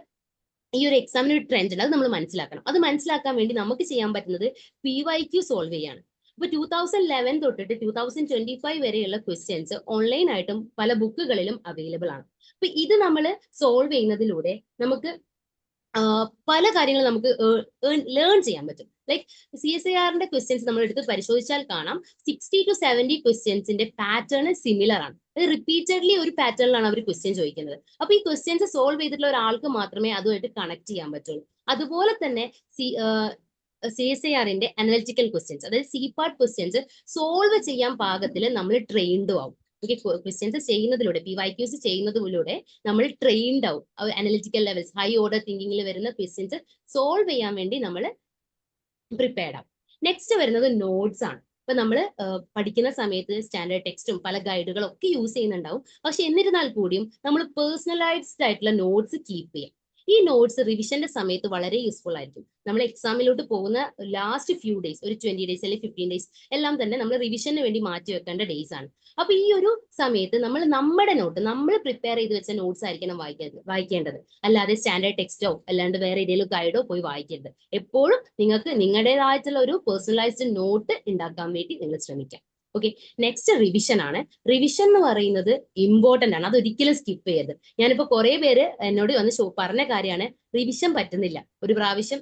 ഈ ഒരു എക്സാമിന് ഒരു ട്രെൻഡ് ഉണ്ട്, അത് നമ്മൾ മനസ്സിലാക്കണം. അത് മനസ്സിലാക്കാൻ വേണ്ടി നമുക്ക് ചെയ്യാൻ പറ്റുന്നത് PYQ സോൾവ് ചെയ്യാണ്. ഇപ്പൊ 2011 തൊട്ടിട്ട് 2025 വരെയുള്ള ക്വസ്റ്റ്യൻസ് ഓൺലൈനായിട്ടും പല ബുക്കുകളിലും അവൈലബിൾ ആണ്. അപ്പൊ ഇത് നമ്മൾ സോൾവ് ചെയ്യുന്നതിലൂടെ നമുക്ക് പല കാര്യങ്ങൾ നമുക്ക് ലേൺ ചെയ്യാൻ പറ്റും. ലൈക്ക് CSIRന്റെ ക്വസ്റ്റ്യൻസ് നമ്മൾ എടുത്ത് പരിശോധിച്ചാൽ കാണാം 60 to 70 ക്വസ്റ്റ്യൻസിന്റെ പാറ്റേൺ സിമിലർ ആണ്. അത് റിപ്പീറ്റഡ്ലി ഒരു പാറ്റേണിലാണ് അവർ ക്വസ്റ്റ്യൻ ചോദിക്കുന്നത്. അപ്പൊ ഈ ക്വസ്റ്റ്യൻസ് സോൾവ് ചെയ്തിട്ടുള്ള ഒരാൾക്ക് മാത്രമേ അതുമായിട്ട് കണക്ട് ചെയ്യാൻ പറ്റുള്ളൂ. അതുപോലെ തന്നെ CSIRന്റെ അനലിറ്റിക്കൽ ക്വസ്റ്റ്യൻസ്, അതായത് C പാർട്ട് ക്വസ്റ്റ്യൻസ് സോൾവ് ചെയ്യാൻ പാകത്തിൽ നമ്മൾ ട്രെയിൻഡും ആവും. ക്വസ്റ്റ്യൻസ് ചെയ്യുന്നതിലൂടെ, PYQs ചെയ്യുന്നതിലൂടെ നമ്മൾ ട്രെയിൻഡ് ആവും. അനലിറ്റിക്കൽ ലെവൽസ്, ഹൈ ഓർഡർ തിങ്കിങ്ങിൽ വരുന്ന ക്വസ്റ്റ്യൻസ് സോൾവ് ചെയ്യാൻ വേണ്ടി നമ്മൾ പ്രിപ്പയർഡ് ആവും. നെക്സ്റ്റ് വരുന്നത് നോട്ട്സ് ആണ്. ഇപ്പൊ നമ്മൾ പഠിക്കുന്ന സമയത്ത് സ്റ്റാൻഡേർഡ് ടെക്സ്റ്റും പല ഗൈഡുകളും ഒക്കെ യൂസ് ചെയ്യുന്നുണ്ടാവും. പക്ഷെ എന്നിരുന്നാൽ കൂടിയും നമ്മൾ പേഴ്സണലൈസ്ഡ് ആയിട്ടുള്ള നോട്ട്സ് കീപ്പ് ചെയ്യാം. ഈ നോട്ട്സ് റിവിഷന്റെ സമയത്ത് വളരെ യൂസ്ഫുൾ ആയിരിക്കും. നമ്മൾ എക്സാമിലോട്ട് പോകുന്ന ലാസ്റ്റ് ഫ്യൂ ഡേയ്സ്, ഒരു 20 ഡേയ്സ് അല്ലെങ്കിൽ 15 ഡേയ്സ് എല്ലാം തന്നെ നമ്മൾ റിവിഷന് വേണ്ടി മാറ്റി വെക്കേണ്ട ഡേയ്സ് ആണ്. അപ്പൊ ഈ ഒരു സമയത്ത് നമ്മൾ നമ്മുടെ നോട്ട്, നമ്മൾ പ്രിപ്പയർ ചെയ്ത് വെച്ച നോട്ട്സ് ആയിരിക്കണം വായിക്കേണ്ടത്. അല്ലാതെ സ്റ്റാൻഡേർഡ് ടെക്സ്റ്റോ അല്ലാണ്ട് വേറെ ഏതെങ്കിലും ഗൈഡോ പോയി വായിക്കരുത്. എപ്പോഴും നിങ്ങൾക്ക് നിങ്ങളുടേതായിട്ടുള്ള ഒരു പേഴ്സണലൈസ്ഡ് നോട്ട് ഉണ്ടാക്കാൻ വേണ്ടി നിങ്ങൾ ശ്രമിക്കാം. ഓക്കെ, നെക്സ്റ്റ് റിവിഷൻ ആണ്. റിവിഷൻ എന്ന് പറയുന്നത് ഇമ്പോർട്ടന്റ് ആണ്, അതൊരിക്കലും സ്കിപ്പ് ചെയ്യരുത്. ഞാനിപ്പോ കുറെ പേര് എന്നോട് വന്ന് പറഞ്ഞ കാര്യമാണ്, റിവിഷൻ പറ്റുന്നില്ല, ഒരു പ്രാവശ്യം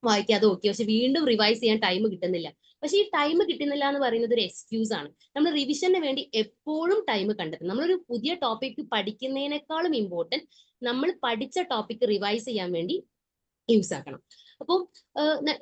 വായിക്കാതെ ഓക്കെ, പക്ഷെ വീണ്ടും റിവൈസ് ചെയ്യാൻ ടൈം കിട്ടുന്നില്ല. പക്ഷെ ഈ ടൈം കിട്ടുന്നില്ല എന്ന് പറയുന്നത് ഒരു എക്സ്ക്യൂസ് ആണ്. നമ്മൾ റിവിഷന് വേണ്ടി എപ്പോഴും ടൈം കണ്ടെത്തും. നമ്മളൊരു പുതിയ ടോപ്പിക് പഠിക്കുന്നതിനേക്കാളും ഇമ്പോർട്ടന്റ് നമ്മൾ പഠിച്ച ടോപ്പിക് റിവൈസ് ചെയ്യാൻ വേണ്ടി യൂസ് ആക്കണം. അപ്പോൾ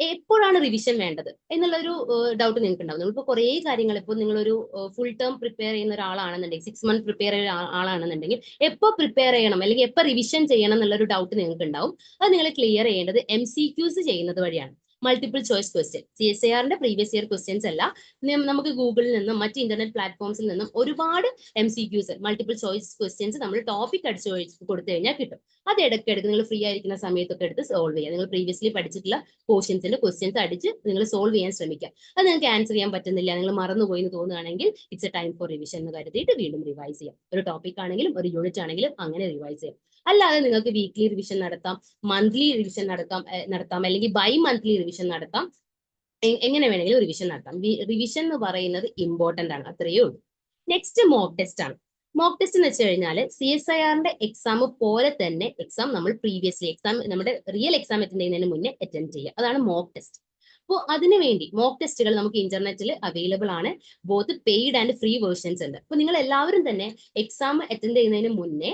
എപ്പോഴാണ് റിവിഷൻ വേണ്ടത് എന്നുള്ളൊരു ഡൗട്ട് നിങ്ങൾക്ക് ഉണ്ടാവും. നമ്മളിപ്പോൾ കുറേ കാര്യങ്ങൾ, ഇപ്പോൾ നിങ്ങളൊരു ഫുൾ ടേം പ്രിപ്പയർ ചെയ്യുന്ന ഒരാളാണെന്നുണ്ടെങ്കിൽ, 6 months പ്രിപ്പയർ ചെയ്യുന്ന ആളാണെന്നുണ്ടെങ്കിൽ എപ്പോൾ പ്രിപ്പയർ ചെയ്യണം അല്ലെങ്കിൽ എപ്പോൾ റിവിഷൻ ചെയ്യണം എന്നുള്ളൊരു ഡൗട്ട് നിങ്ങൾക്ക് ഉണ്ടാവും. അത് നിങ്ങൾ ക്ലിയർ ചെയ്യേണ്ടത് MCQs ചെയ്യുന്നത് വഴിയാണ്. മൾട്ടിപ്പിൾ ചോയ്സ് ക്വസ്റ്റ്യൻ, CSIRന്റെ പ്രീവിയസ് ഇയർ ക്വസ്റ്റ്യൻസ് അല്ല, നമുക്ക് ഗൂഗിളിൽ നിന്നും മറ്റ് ഇന്റർനെറ്റ് പ്ലാറ്റ്ഫോംസിൽ നിന്നും ഒരുപാട് MCQs മൾട്ടിപ്പിൾ ചോയ്സ് ക്വസ്റ്റ്യൻസ് നമ്മൾ ടോപ്പിക് അടിച്ചു കൊടുത്തു കഴിഞ്ഞാൽ കിട്ടും. അത് ഇടയ്ക്കിടയ്ക്ക് നിങ്ങൾ ഫ്രീ ആയിരിക്കുന്ന സമയത്തൊക്കെ എടുത്ത് സോൾവ് ചെയ്യുക. നിങ്ങൾ പ്രീവിയസ്ലി പഠിച്ചിട്ടുള്ള പോർഷൻസിന്റെ ക്വസ്റ്റ്യൻസ് അടിച്ച് നിങ്ങൾ സോൾവ് ചെയ്യാൻ ശ്രമിക്കുക. അത് നിങ്ങൾക്ക് ആൻസർ ചെയ്യാൻ പറ്റുന്നില്ല, നിങ്ങൾ മറന്നുപോയി എന്ന് തോന്നുകയാണെങ്കിൽ it's A time for revision എന്ന് കരുതിയിട്ട് വീണ്ടും റിവൈസ് ചെയ്യാം. ഒരു ടോപ്പിക് ആണെങ്കിലും ഒരു യൂണിറ്റ് ആണെങ്കിലും അങ്ങനെ റിവൈസ് ചെയ്യാം. അല്ലാതെ നിങ്ങൾക്ക് വീക്ക്ലി റിവിഷൻ നടത്താം, മന്ത്ലി റിവിഷൻ നടത്താം അല്ലെങ്കിൽ ബൈ മന്ത്ലി റിവിഷൻ നടത്താം. എങ്ങനെ വേണമെങ്കിലും റിവിഷൻ നടത്താം. റിവിഷൻ എന്ന് പറയുന്നത് ഇമ്പോർട്ടന്റ് ആണ്, അത്രയേ ഉള്ളൂ. നെക്സ്റ്റ് മോക്ക് ടെസ്റ്റ് ആണ്. മോക്ക് ടെസ്റ്റ് എന്ന് വെച്ച് കഴിഞ്ഞാൽ CSIRന്റെ എക്സാം പോലെ തന്നെ എക്സാം നമ്മൾ പ്രീവിയസ്ലി നമ്മുടെ റിയൽ എക്സാം അറ്റൻഡ് ചെയ്യുന്നതിന് മുന്നേ അറ്റൻഡ് ചെയ്യുക. അതാണ് മോക്ക് ടെസ്റ്റ്. അപ്പോൾ അതിനുവേണ്ടി മോക്ക് ടെസ്റ്റുകൾ നമുക്ക് ഇന്റർനെറ്റിൽ അവൈലബിൾ ആണ്. Both paid and free versions ഉണ്ട്. അപ്പോൾ നിങ്ങൾ എല്ലാവരും തന്നെ എക്സാം അറ്റൻഡ് ചെയ്യുന്നതിന് മുന്നേ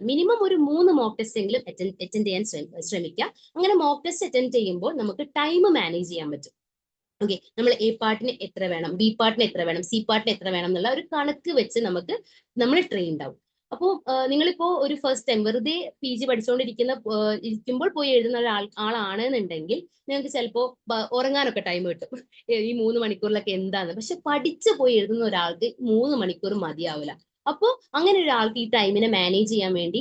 മിനിമം ഒരു 3 മോക്ക് ടെസ്റ്റ് എങ്കിലും അറ്റൻഡ് ചെയ്യാൻ ശ്രമിക്കുക. അങ്ങനെ മോക്ക് ടെസ്റ്റ് അറ്റൻഡ് ചെയ്യുമ്പോൾ നമുക്ക് ടൈം മാനേജ് ചെയ്യാൻ പറ്റും. ഓക്കെ, നമ്മൾ A പാർട്ടിന് എത്ര വേണം, B പാർട്ടിന് എത്ര വേണം, C പാർട്ടിന് എത്ര വേണം എന്നുള്ള ഒരു കണക്ക് വെച്ച് നമ്മൾ ട്രെയിൻഡ് ആവും. അപ്പോൾ നിങ്ങളിപ്പോ ഒരു ഫസ്റ്റ് ടൈം വെറുതെ PG ഇരിക്കുമ്പോൾ പോയി എഴുതുന്ന ആളാണെന്നുണ്ടെങ്കിൽ നിങ്ങൾക്ക് ചിലപ്പോൾ ഉറങ്ങാനൊക്കെ ടൈം കിട്ടും. ഈ 3 മണിക്കൂറിലൊക്കെ എന്താന്ന്. പക്ഷെ പഠിച്ചു പോയി എഴുതുന്ന ഒരാൾക്ക് 3 മണിക്കൂർ മതിയാവില്ല. അപ്പോൾ അങ്ങനെ ഒരാൾക്ക് ഈ ടൈമിനെ മാനേജ് ചെയ്യാൻ വേണ്ടി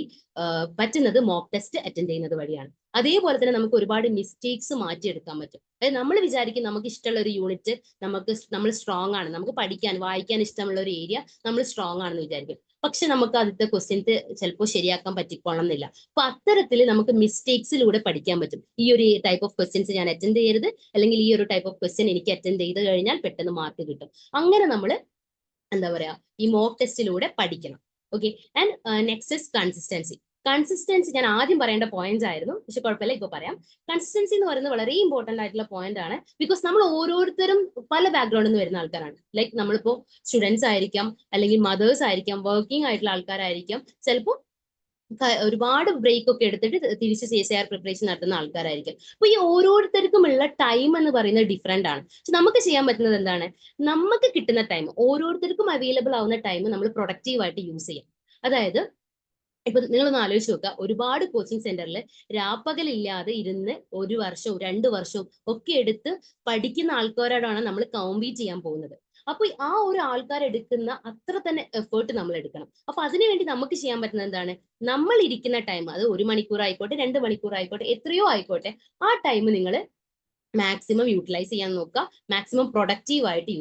പറ്റുന്നത് മോക്ക് ടെസ്റ്റ് അറ്റൻഡ് ചെയ്യുന്നത് വഴിയാണ്. അതേപോലെ തന്നെ നമുക്ക് ഒരുപാട് മിസ്റ്റേക്സ് മാറ്റിയെടുക്കാൻ പറ്റും. അതായത് നമ്മൾ വിചാരിക്കും നമുക്ക് ഇഷ്ടമുള്ള ഒരു യൂണിറ്റ് നമ്മൾ സ്ട്രോങ് ആണ്, നമുക്ക് പഠിക്കാൻ വായിക്കാൻ ഇഷ്ടമുള്ള ഒരു ഏരിയ നമ്മൾ സ്ട്രോങ് ആണെന്ന് വിചാരിക്കും. പക്ഷെ നമുക്ക് ആദ്യത്തെ ക്വസ്റ്റ്യൻസ് ചിലപ്പോൾ ശരിയാക്കാൻ പറ്റിക്കോളണം എന്നില്ല. അപ്പൊ അത്തരത്തിൽ നമുക്ക് മിസ്റ്റേക്സിലൂടെ പഠിക്കാൻ പറ്റും. ഈ ഒരു ടൈപ്പ് ഓഫ് ക്വസ്റ്റ്യൻസ് ഞാൻ അറ്റൻഡ് ചെയ്യരുത്, അല്ലെങ്കിൽ ഈ ഒരു ടൈപ്പ് ഓഫ് ക്വസ്റ്റ്യൻ എനിക്ക് അറ്റൻഡ് ചെയ്ത് കഴിഞ്ഞാൽ പെട്ടെന്ന് മാർക്ക് കിട്ടും. അങ്ങനെ നമ്മൾ എന്താ പറയാ ഈ മോക്ക് ടെസ്റ്റിലൂടെ പഠിക്കണം. Okay. And next is consistency. Consistency ഞാൻ ആദ്യം പറയേണ്ട പോയിന്റ്സ് ആയിരുന്നു, പക്ഷെ കുഴപ്പമില്ല, ഇപ്പൊ പറയാം. കൺസിസ്റ്റൻസി എന്ന് പറയുന്നത് വളരെ ഇമ്പോർട്ടന്റ് ആയിട്ടുള്ള പോയിന്റ് ആണ്. ബിക്കോസ് നമ്മൾ ഓരോരുത്തരും പല ബാക്ക്ഗ്രൗണ്ടിൽ നിന്ന് വരുന്ന ആൾക്കാരാണ്. ലൈക്ക് നമ്മളിപ്പോ സ്റ്റുഡൻസ് ആയിരിക്കാം, അല്ലെങ്കിൽ മദേഴ്സ് ആയിരിക്കാം, വർക്കിംഗ് ആയിട്ടുള്ള ആൾക്കാരായിരിക്കാം, ചിലപ്പോൾ ഒരുപാട് ബ്രേക്ക് ഒക്കെ എടുത്തിട്ട് തിരിച്ച് CSIR പ്രിപ്പറേഷൻ നടത്തുന്ന ആൾക്കാരായിരിക്കും. അപ്പൊ ഈ ഓരോരുത്തർക്കുമുള്ള ടൈം എന്ന് പറയുന്നത് ഡിഫറെന്റ് ആണ്. പക്ഷെ നമുക്ക് ചെയ്യാൻ പറ്റുന്നത് എന്താണ്, നമുക്ക് കിട്ടുന്ന ടൈം, ഓരോരുത്തർക്കും അവൈലബിൾ ആവുന്ന ടൈം നമ്മൾ പ്രൊഡക്റ്റീവ് ആയിട്ട് യൂസ് ചെയ്യാം. അതായത് ഇപ്പൊ നിങ്ങളൊന്ന് ആലോചിച്ച് നോക്കുക, ഒരുപാട് കോച്ചിങ് സെന്ററിൽ രാപ്പകലില്ലാതെ ഇരുന്ന് 1 വർഷവും 2 വർഷവും ഒക്കെ എടുത്ത് പഠിക്കുന്ന ആൾക്കാരോടാണ് നമ്മൾ കോമ്പീറ്റ് ചെയ്യാൻ പോകുന്നത്. അപ്പൊ ആ ഒരു ആൾക്കാർ എടുക്കുന്ന അത്ര തന്നെ എഫേർട്ട് നമ്മൾ എടുക്കണം. അപ്പൊ അതിനുവേണ്ടി നമുക്ക് ചെയ്യാൻ പറ്റുന്നത് എന്താണ്, നമ്മൾ ഇരിക്കുന്ന ടൈം, അത് 1 മണിക്കൂർ ആയിക്കോട്ടെ, 2 മണിക്കൂർ ആയിക്കോട്ടെ, എത്രയോ ആയിക്കോട്ടെ, ആ ടൈം നിങ്ങൾ മാക്സിമം യൂട്ടിലൈസ് ചെയ്യാൻ നോക്കുക. മാക്സിമം പ്രൊഡക്റ്റീവ് ആയിട്ട്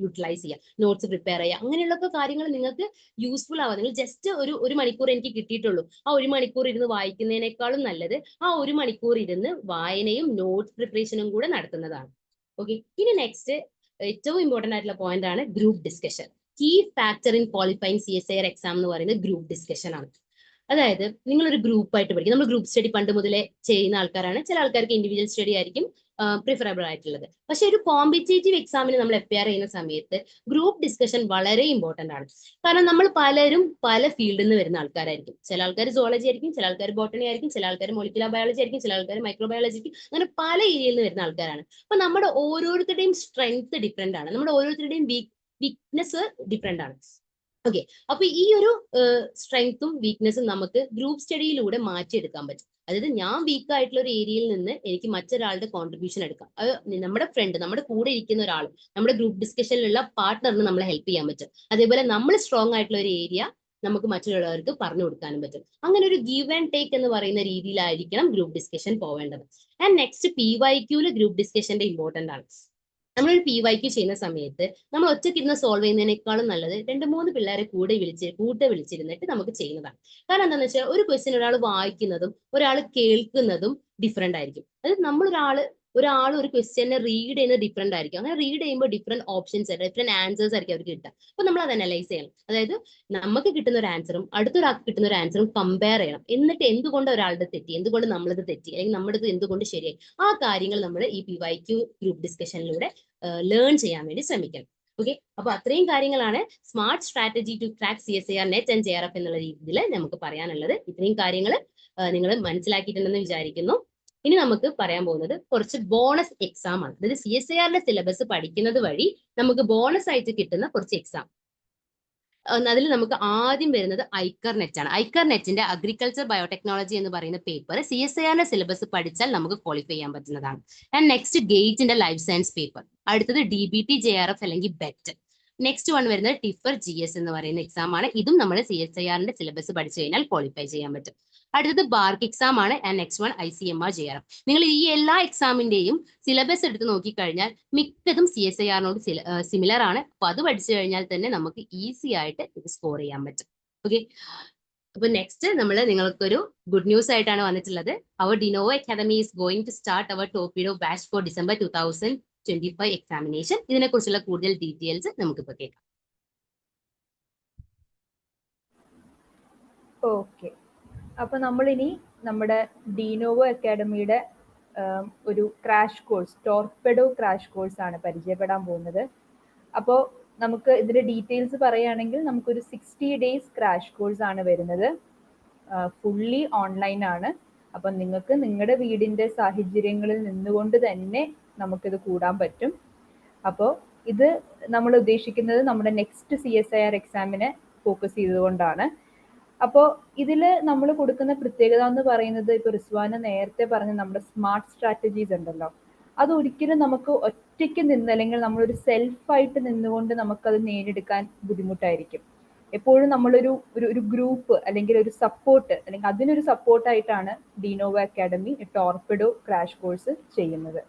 യൂട്ടിലൈസ് ചെയ്യുക. നോട്ട്സ് പ്രിപ്പയർ ചെയ്യുക, അങ്ങനെയുള്ള കാര്യങ്ങൾ നിങ്ങൾക്ക് യൂസ്ഫുൾ ആവുക. നിങ്ങൾ ജസ്റ്റ് ഒരു മണിക്കൂർ എനിക്ക് കിട്ടിയിട്ടുള്ളൂ, ആ 1 മണിക്കൂർ ഇരുന്ന് വായിക്കുന്നതിനേക്കാളും നല്ലത് ആ 1 മണിക്കൂർ ഇരുന്ന് വായനയും നോട്ട്സ് പ്രിപ്പറേഷനും കൂടെ നടത്തുന്നതാണ്. ഓക്കെ. ഇനി നെക്സ്റ്റ് ഏറ്റവും ഇമ്പോർട്ടന്റ് ആയിട്ടുള്ള പോയിന്റ് ആണ് group discussion. Key factor in qualifying CSIR exam എന്ന് പറയുന്നത് ഗ്രൂപ്പ് ഡിസ്കഷൻ ആണ്. അതായത് നിങ്ങളൊരു ഗ്രൂപ്പായിട്ട് പഠിക്കും. നമ്മൾ ഗ്രൂപ്പ് സ്റ്റഡി പണ്ട് മുതലേ ചെയ്യുന്ന ആൾക്കാരാണ്. ചില ആൾക്കാർക്ക് ഇൻഡിവിജ്വൽ സ്റ്റഡി ആയിരിക്കും പ്രിഫറബിൾ ആയിട്ടുള്ളത്. പക്ഷെ ഒരു കോമ്പറ്റേറ്റീവ് എക്സാമിന് നമ്മൾ അപ്പിയർ ചെയ്യുന്ന സമയത്ത് ഗ്രൂപ്പ് ഡിസ്കഷൻ വളരെ ഇമ്പോർട്ടന്റ് ആണ്. കാരണം നമ്മൾ പലരും പല ഫീൽഡിൽ നിന്ന് വരുന്ന ആൾക്കാരായിരിക്കും. ചില ആൾക്കാർ സുവോളജി ആയിരിക്കും, ചില ആൾക്കാർ ബോട്ടണി ആയിരിക്കും, ചില ആൾക്കാർ മോളിക്കുലർ ബയോളജി ആയിരിക്കും, ചില ആൾക്കാർ മൈക്രോബയോളജി ആയിരിക്കും. അങ്ങനെ പല ഏരിയയിൽ നിന്ന് വരുന്ന ആൾക്കാരാണ്. അപ്പൊ നമ്മുടെ ഓരോരുത്തരുടെയും സ്ട്രെങ്ത് ഡിഫറെന്റ് ആണ്, നമ്മുടെ ഓരോരുത്തരുടെയും വീക്ക്നെസ് ഡിഫറെന്റ് ആണ്. ഓക്കെ. അപ്പൊ ഈ ഒരു സ്ട്രെങ്ത്തും വീക്ക്നെസ്സും നമുക്ക് ഗ്രൂപ്പ് സ്റ്റഡിയിലൂടെ മാറ്റിയെടുക്കാൻ പറ്റും. അതായത് ഞാൻ വീക്ക് ആയിട്ടുള്ള ഒരു ഏരിയയിൽ നിന്ന് എനിക്ക് മറ്റൊരാളുടെ കോൺട്രിബ്യൂഷൻ എടുക്കാം. അത് നമ്മുടെ ഫ്രണ്ട്, നമ്മുടെ കൂടെ ഇരിക്കുന്ന ഒരാൾ, നമ്മുടെ ഗ്രൂപ്പ് ഡിസ്കഷനിലുള്ള പാർട്ട്ണറിന് നമ്മളെ ഹെൽപ്പ് ചെയ്യാൻ പറ്റും. അതേപോലെ നമ്മൾ സ്ട്രോങ് ആയിട്ടുള്ള ഒരു ഏരിയ നമുക്ക് മറ്റുള്ളവർക്ക് പറഞ്ഞു കൊടുക്കാനും പറ്റും. അങ്ങനെ ഒരു ഗീവ് ആൻഡ് ടേക്ക് എന്ന് പറയുന്ന രീതിയിലായിരിക്കണം ഗ്രൂപ്പ് ഡിസ്കഷൻ പോവേണ്ടത്. ആൻഡ് നെക്സ്റ്റ് PYQല് ഗ്രൂപ്പ് ഡിസ്കഷന്റെ ഇമ്പോർട്ടന്റ് ആണ്. നമ്മളൊരു PYQ ചെയ്യുന്ന സമയത്ത് നമ്മൾ ഒറ്റയ്ക്കിരുന്ന് സോൾവ് ചെയ്യുന്നതിനേക്കാളും നല്ലത് 2-3 പിള്ളേരെ കൂടെ വിളിച്ചിരുന്നിട്ട് നമുക്ക് ചെയ്യുന്നതാണ്. കാരണം എന്താണെന്ന് വെച്ചാൽ ഒരു ക്വസ്റ്റ്യൻ ഒരാൾ വായിക്കുന്നതും ഒരാൾ കേൾക്കുന്നതും ഡിഫറെന്റ് ആയിരിക്കും. അതായത് ഒരാൾ ഒരു ക്വസ്റ്റ്യനെ റീഡ് ചെയ്യുന്നത് ഡിഫറെന്റ് ആയിരിക്കും. അങ്ങനെ റീഡ് ചെയ്യുമ്പോൾ ഡിഫറെന്റ് ഓപ്ഷൻസ്, ഡിഫറെന്റ് ആൻസേഴ്സ് ആയിരിക്കും അവർക്ക് കിട്ടുക. അപ്പൊ നമ്മൾ അത് അനലൈസ് ചെയ്യണം. അതായത് നമുക്ക് കിട്ടുന്ന ഒരു ആൻസറും അടുത്തൊരാൾക്ക് കിട്ടുന്ന ഒരു ആൻസറും കമ്പയർ ചെയ്യണം. എന്നിട്ട് എന്തുകൊണ്ട് ഒരാളുടെ തെറ്റി, എന്തുകൊണ്ട് നമ്മളത് തെറ്റി, അല്ലെങ്കിൽ നമ്മുടെ എന്തുകൊണ്ട് ശരിയായി, ആ കാര്യങ്ങൾ നമ്മൾ ഈ PYQ ഗ്രൂപ്പ് ഡിസ്കഷനിലൂടെ ലേൺ ചെയ്യാൻ വേണ്ടി ശ്രമിക്കണം. ഓക്കെ. അപ്പൊ അത്രയും കാര്യങ്ങളാണ് smart strategy to crack CSIR net and JRF എന്നുള്ള രീതിയിൽ നമുക്ക് പറയാനുള്ളത്. ഇത്രയും കാര്യങ്ങൾ നിങ്ങൾ മനസ്സിലാക്കിയിട്ടുണ്ടെന്ന് വിചാരിക്കുന്നു. ഇനി നമുക്ക് പറയാൻ പോകുന്നത് കുറച്ച് ബോണസ് എക്സാം ആണ്. അതായത് CSIRന്റെ സിലബസ് പഠിക്കുന്നത് വഴി നമുക്ക് ബോണസ് ആയിട്ട് കിട്ടുന്ന കുറച്ച് എക്സാം. അതിൽ നമുക്ക് ആദ്യം വരുന്നത് ഐക്കർ നെറ്റ് ആണ്. ഐക്കർ നെറ്റിന്റെ അഗ്രികൾച്ചർ ബയോടെക്നോളജി എന്ന് പറയുന്ന പേപ്പർ CSIRന്റെ സിലബസ് പഠിച്ചാൽ നമുക്ക് ക്വാളിഫൈ ചെയ്യാൻ പറ്റുന്നതാണ്. ആൻഡ് നെക്സ്റ്റ് ഗേറ്റിന്റെ ലൈഫ് സയൻസ് പേപ്പർ. അടുത്തത് DBT JRF അല്ലെങ്കിൽ BET. നെക്സ്റ്റ് വൺ വരുന്നത് ടിഫർ GS എന്ന് പറയുന്ന എക്സാം ആണ്. ഇതും നമ്മൾ CSIRന്റെ സിലബസ് പഠിച്ചു കഴിഞ്ഞാൽ ക്വാളിഫൈ ചെയ്യാൻ പറ്റും. അടുത്തത് ബാർക്ക് എക്സാം ആണ്. And next one ICMR JRF. നിങ്ങൾ ഈ എല്ലാ എക്സാമിന്റെയും സിലബസ് എടുത്ത് നോക്കിക്കഴിഞ്ഞാൽ മിക്കതും CSIRനോട് സിമിലർ ആണ്. അപ്പൊ അത് പഠിച്ചു കഴിഞ്ഞാൽ തന്നെ നമുക്ക് ഈസി ആയിട്ട് ഇത് സ്കോർ ചെയ്യാൻ പറ്റും. ഓക്കെ. അപ്പൊ നെക്സ്റ്റ് നിങ്ങൾക്കൊരു ഗുഡ് ന്യൂസ് ആയിട്ടാണ് വന്നിട്ടുള്ളത്. അവർ Denovo academy is going to start our torpedo batch for December 2025 examination. ഇതിനെ കുറിച്ചുള്ള കൂടുതൽ ഡീറ്റെയിൽസ് നമുക്കിപ്പോ കേൾക്കാം. ഓക്കെ. അപ്പൊ നമ്മളിനി നമ്മുടെ ഡിനോവോ അക്കാഡമിയുടെ ഒരു ക്രാഷ് കോഴ്സ്, ടോർപെഡോ ക്രാഷ് കോഴ്സ് ആണ് പരിചയപ്പെടാൻ പോകുന്നത്. അപ്പോൾ നമുക്ക് ഇതിന്റെ ഡീറ്റെയിൽസ് പറയുകയാണെങ്കിൽ നമുക്കൊരു 60 days ക്രാഷ് കോഴ്സ് ആണ് വരുന്നത്. ഫുള്ളി ഓൺലൈൻ ആണ്. അപ്പം നിങ്ങൾക്ക് നിങ്ങളുടെ വീടിന്റെ സാഹചര്യങ്ങളിൽ നിന്നുകൊണ്ട് തന്നെ നമുക്കിത് കൂടാൻ പറ്റും. അപ്പോൾ ഇത് നമ്മൾ ഉദ്ദേശിക്കുന്നത് നമ്മുടെ നെക്സ്റ്റ് CSIR എക്സാമിനെ ഫോക്കസ് ചെയ്തുകൊണ്ടാണ്. അപ്പോൾ ഇതിൽ നമ്മൾ കൊടുക്കുന്ന പ്രത്യേകത എന്ന് പറയുന്നത് ഇപ്പോൾ റിസ്വാന നേരത്തെ പറഞ്ഞ നമ്മുടെ സ്മാർട്ട് സ്ട്രാറ്റജീസ് ഉണ്ടല്ലോ, അത് ഒരിക്കലും നമുക്ക് ഒറ്റയ്ക്ക് നിന്ന് അല്ലെങ്കിൽ നമ്മളൊരു സെൽഫായിട്ട് നിന്നുകൊണ്ട് നമുക്കത് നേടിയെടുക്കാൻ ബുദ്ധിമുട്ടായിരിക്കും. എപ്പോഴും നമ്മളൊരു ഒരു ഗ്രൂപ്പ് അല്ലെങ്കിൽ ഒരു സപ്പോർട്ട് അല്ലെങ്കിൽ അതിനൊരു സപ്പോർട്ടായിട്ടാണ് de novo academy torpedo crash course ചെയ്യുന്നത്.